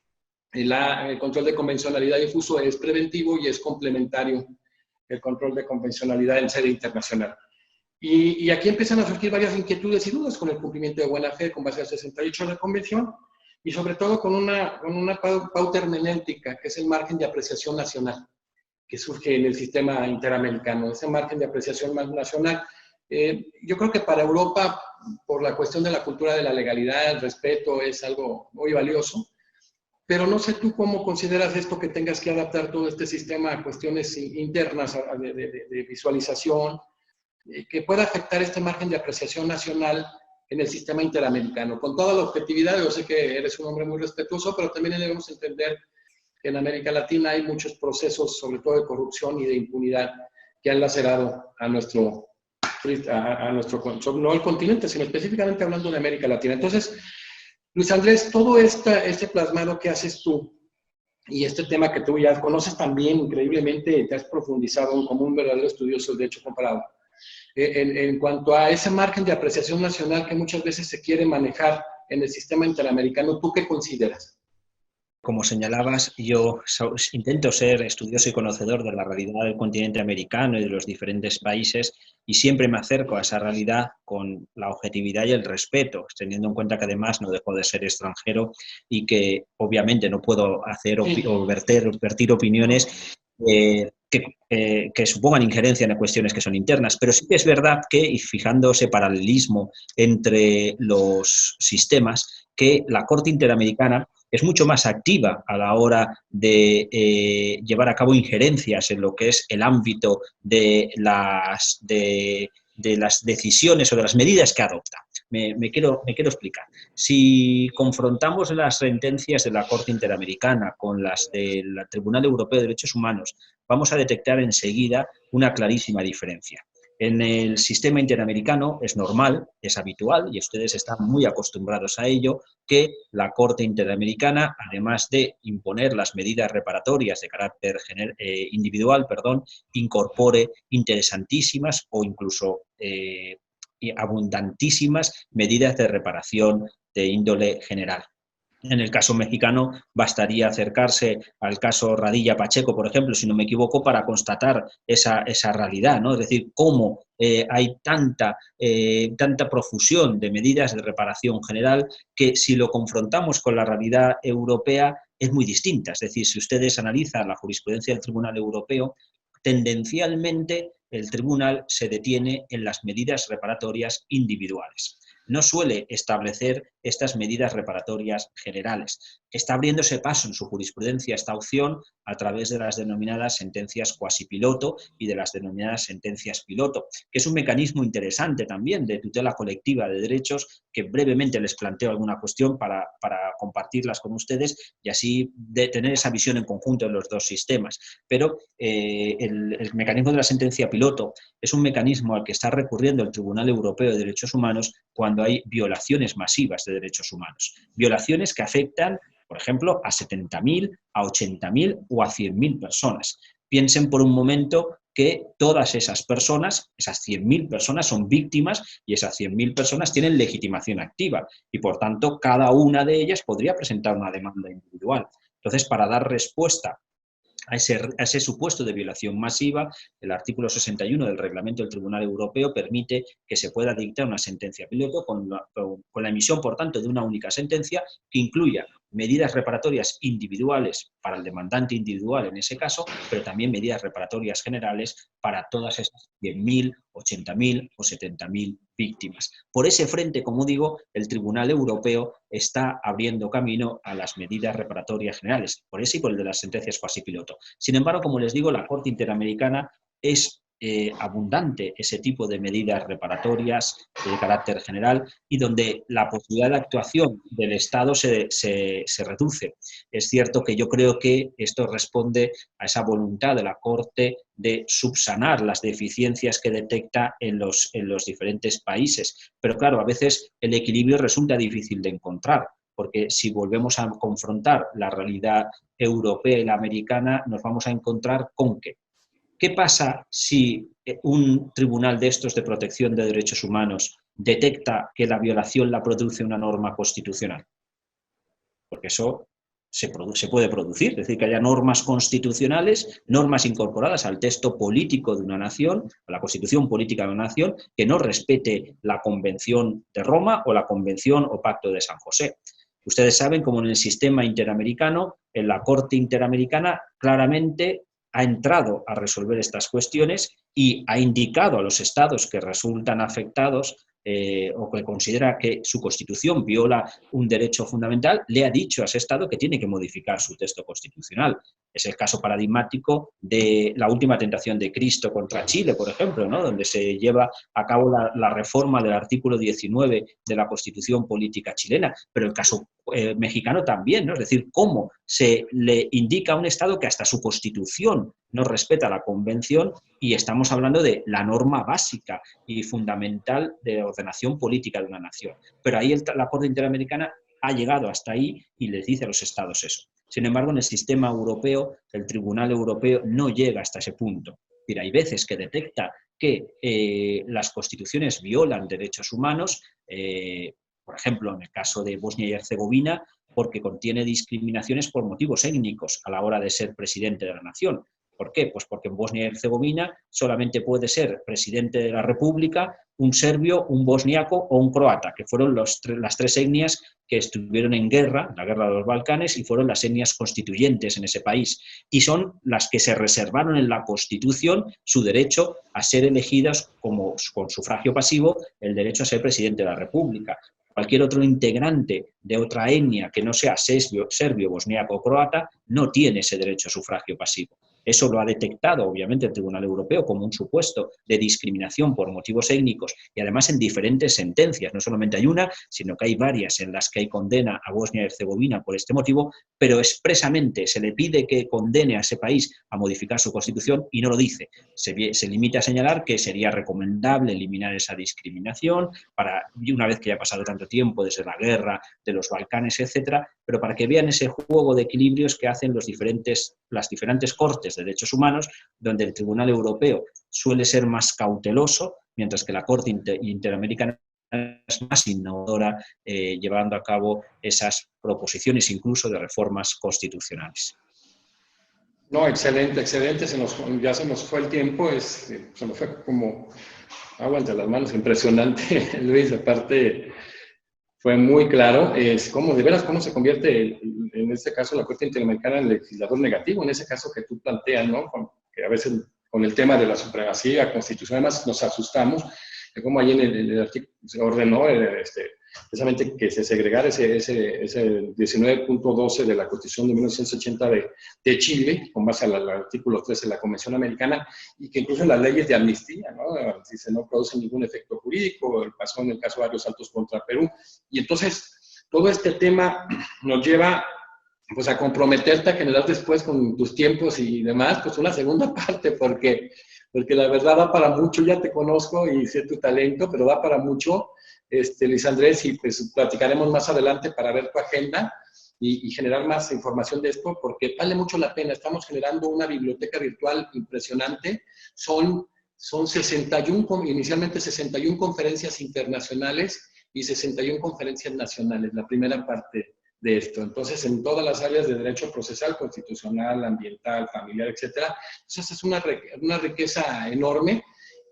el control de convencionalidad difuso es preventivo y es complementario el control de convencionalidad en sede internacional. Y aquí empiezan a surgir varias inquietudes y dudas con el cumplimiento de buena fe con base al 68 de la Convención y sobre todo con una pauta hermenéutica, que es el margen de apreciación nacional, que surge en el sistema interamericano, ese margen de apreciación más nacional. Yo creo que para Europa, por la cuestión de la cultura de la legalidad, el respeto, es algo muy valioso, pero no sé tú cómo consideras esto que tengas que adaptar todo este sistema a cuestiones internas de visualización, que pueda afectar este margen de apreciación nacional en el sistema interamericano. Con toda la objetividad, yo sé que eres un hombre muy respetuoso, pero también debemos entender que en América Latina hay muchos procesos, sobre todo de corrupción y de impunidad, que han lacerado a nuestro no el continente, sino específicamente hablando de América Latina. Entonces, Luis Andrés, todo este plasmado que haces tú y este tema que tú ya conoces también increíblemente, te has profundizado como un verdadero estudioso del derecho comparado, en cuanto a ese margen de apreciación nacional que muchas veces se quiere manejar en el sistema interamericano, ¿tú qué consideras? Como señalabas, yo intento ser estudioso y conocedor de la realidad del continente americano y de los diferentes países y siempre me acerco a esa realidad con la objetividad y el respeto, teniendo en cuenta que además no dejo de ser extranjero y que obviamente no puedo hacer o vertir opiniones que supongan injerencia en cuestiones que son internas, pero sí que es verdad que, y fijándose paralelismo entre los sistemas, que la Corte Interamericana es mucho más activa a la hora de llevar a cabo injerencias en lo que es el ámbito de las decisiones o de las medidas que adopta. Me quiero explicar. Si confrontamos las sentencias de la Corte Interamericana con las del Tribunal Europeo de Derechos Humanos, vamos a detectar enseguida una clarísima diferencia. En el sistema interamericano es normal, es habitual, y ustedes están muy acostumbrados a ello, que la Corte Interamericana, además de imponer las medidas reparatorias de carácter individual, incorpore interesantísimas o incluso abundantísimas medidas de reparación de índole general. En el caso mexicano bastaría acercarse al caso Radilla Pacheco, por ejemplo, si no me equivoco, para constatar esa realidad, ¿no? Es decir, cómo hay tanta profusión de medidas de reparación general que si lo confrontamos con la realidad europea es muy distinta. Es decir, si ustedes analizan la jurisprudencia del Tribunal Europeo, tendencialmente el tribunal se detiene en las medidas reparatorias individuales. No suele establecer estas medidas reparatorias generales. Está abriéndose paso en su jurisprudencia esta opción a través de las denominadas sentencias cuasi piloto y de las denominadas sentencias piloto, que es un mecanismo interesante también de tutela colectiva de derechos que brevemente les planteo alguna cuestión para compartirlas con ustedes y así de tener esa visión en conjunto de los dos sistemas. Pero el mecanismo de la sentencia piloto es un mecanismo al que está recurriendo el Tribunal Europeo de Derechos Humanos cuando hay violaciones masivas de derechos humanos. Violaciones que afectan por ejemplo, a 70.000, a 80.000 o a 100.000 personas. Piensen por un momento que todas esas personas, esas 100.000 personas son víctimas y esas 100.000 personas tienen legitimación activa y, por tanto, cada una de ellas podría presentar una demanda individual. Entonces, para dar respuesta a ese supuesto de violación masiva, el artículo 61 del Reglamento del Tribunal Europeo permite que se pueda dictar una sentencia piloto con la emisión, por tanto, de una única sentencia que incluya medidas reparatorias individuales para el demandante individual en ese caso, pero también medidas reparatorias generales para todas esas 100.000, 80.000 o 70.000 víctimas. Por ese frente, como digo, el Tribunal Europeo está abriendo camino a las medidas reparatorias generales, por ese y por el de las sentencias cuasi piloto. Sin embargo, como les digo, la Corte Interamericana es abundante ese tipo de medidas reparatorias de carácter general y donde la posibilidad de actuación del Estado se reduce. Es cierto que yo creo que esto responde a esa voluntad de la Corte de subsanar las deficiencias que detecta en los diferentes países. Pero claro, a veces el equilibrio resulta difícil de encontrar, porque si volvemos a confrontar la realidad europea y la americana, nos vamos a encontrar con que ¿qué pasa si un tribunal de estos de protección de derechos humanos detecta que la violación la produce una norma constitucional? Porque eso se puede producir, es decir, que haya normas constitucionales, normas incorporadas al texto político de una nación, a la constitución política de una nación, que no respete la Convención de Roma o la Convención o Pacto de San José. Ustedes saben cómo en el sistema interamericano, en la Corte Interamericana, claramente ha entrado a resolver estas cuestiones y ha indicado a los estados que resultan afectados o que considera que su Constitución viola un derecho fundamental, le ha dicho a ese estado que tiene que modificar su texto constitucional. Es el caso paradigmático de la última tentación de Cristo contra Chile, por ejemplo, ¿no? Donde se lleva a cabo la reforma del artículo 19 de la Constitución política chilena, pero el caso mexicano también, ¿no? Es decir, cómo se le indica a un Estado que hasta su Constitución no respeta la Convención y estamos hablando de la norma básica y fundamental de ordenación política de una nación. Pero ahí la Corte Interamericana ha llegado hasta ahí y les dice a los Estados eso. Sin embargo, en el sistema europeo, el Tribunal Europeo no llega hasta ese punto. Es decir, hay veces que detecta que las constituciones violan derechos humanos, por ejemplo, en el caso de Bosnia y Herzegovina, porque contiene discriminaciones por motivos étnicos a la hora de ser presidente de la nación. ¿Por qué? Pues porque en Bosnia y Herzegovina solamente puede ser presidente de la República un serbio, un bosniaco o un croata, que fueron las tres etnias que estuvieron en guerra, la guerra de los Balcanes, y fueron las etnias constituyentes en ese país. Y son las que se reservaron en la Constitución su derecho a ser elegidas con sufragio pasivo, el derecho a ser presidente de la República. Cualquier otro integrante de otra etnia que no sea serbio, bosniaco o croata no tiene ese derecho a sufragio pasivo. Eso lo ha detectado, obviamente, el Tribunal Europeo como un supuesto de discriminación por motivos étnicos y además en diferentes sentencias. No solamente hay una, sino que hay varias en las que hay condena a Bosnia y Herzegovina por este motivo, pero expresamente se le pide que condene a ese país a modificar su constitución y no lo dice. Se limita a señalar que sería recomendable eliminar esa discriminación y una vez que ya ha pasado tanto tiempo desde la guerra de los Balcanes, etcétera, pero para que vean ese juego de equilibrios que hacen las diferentes cortes de derechos humanos, donde el Tribunal Europeo suele ser más cauteloso, mientras que la Corte Interamericana es más innovadora, llevando a cabo esas proposiciones incluso de reformas constitucionales. No, excelente, excelente. Ya se nos fue el tiempo, se nos fue como agua entre las manos, impresionante, Luis. Aparte, fue muy claro. De veras, cómo se convierte, en este caso, la Corte Interamericana en legislador negativo, en ese caso que tú planteas, ¿no? Que a veces con el tema de la supremacía constitucional además nos asustamos, de cómo ahí en el artículo se ordenó precisamente que se segregara ese 19.12 de la Constitución de 1980 de Chile, con base al artículo 13 de la Convención Americana, y que incluso en las leyes de amnistía, ¿no? Dice, no produce ningún efecto jurídico, pasó en el caso de Barrios Altos contra Perú. Y entonces, todo este tema nos lleva pues a comprometerte a generar después con tus tiempos y demás, pues una segunda parte, porque la verdad da para mucho. Ya te conozco y sé tu talento, pero da para mucho, Luis Andrés, y pues platicaremos más adelante para ver tu agenda y generar más información de esto, porque vale mucho la pena. Estamos generando una biblioteca virtual impresionante. Son 61, inicialmente 61 conferencias internacionales y 61 conferencias nacionales, la primera parte de esto. Entonces, en todas las áreas de derecho procesal, constitucional, ambiental, familiar, etcétera. Entonces, es una riqueza enorme.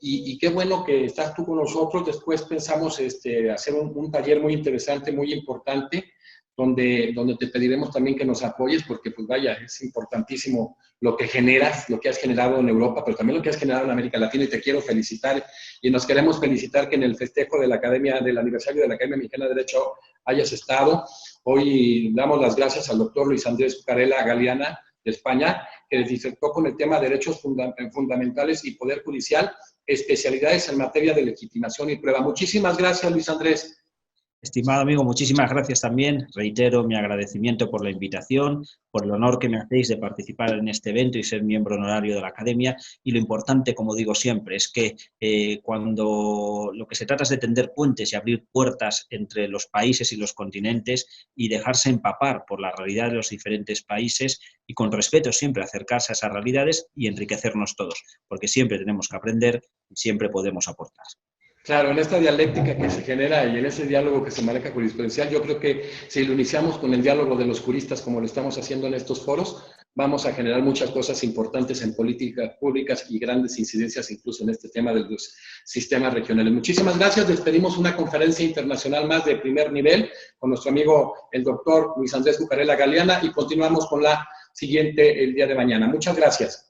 Y qué bueno que estás tú con nosotros. Después pensamos hacer un taller muy interesante, muy importante, donde te pediremos también que nos apoyes, porque pues vaya, es importantísimo lo que generas, lo que has generado en Europa, pero también lo que has generado en América Latina, y te quiero felicitar, y nos queremos felicitar que en el festejo de la Academia, del aniversario de la Academia Mexicana de Derecho hayas estado. Hoy damos las gracias al doctor Luis Andrés Zucarella Galeana, de España, que disertó con el tema Derechos Fundamentales y Poder Judicial, especialidades en materia de legitimación y prueba. Muchísimas gracias, Luis Andrés. Estimado amigo, muchísimas gracias también. Reitero mi agradecimiento por la invitación, por el honor que me hacéis de participar en este evento y ser miembro honorario de la Academia. Y lo importante, como digo siempre, es que cuando lo que se trata es de tender puentes y abrir puertas entre los países y los continentes y dejarse empapar por la realidad de los diferentes países y con respeto siempre acercarse a esas realidades y enriquecernos todos, porque siempre tenemos que aprender y siempre podemos aportar. Claro, en esta dialéctica que se genera y en ese diálogo que se maneja jurisprudencial, yo creo que si lo iniciamos con el diálogo de los juristas como lo estamos haciendo en estos foros, vamos a generar muchas cosas importantes en políticas públicas y grandes incidencias incluso en este tema de los sistemas regionales. Muchísimas gracias. Despedimos una conferencia internacional más de primer nivel con nuestro amigo el doctor Luis Andrés Zucarella Galeana y continuamos con la siguiente el día de mañana. Muchas gracias.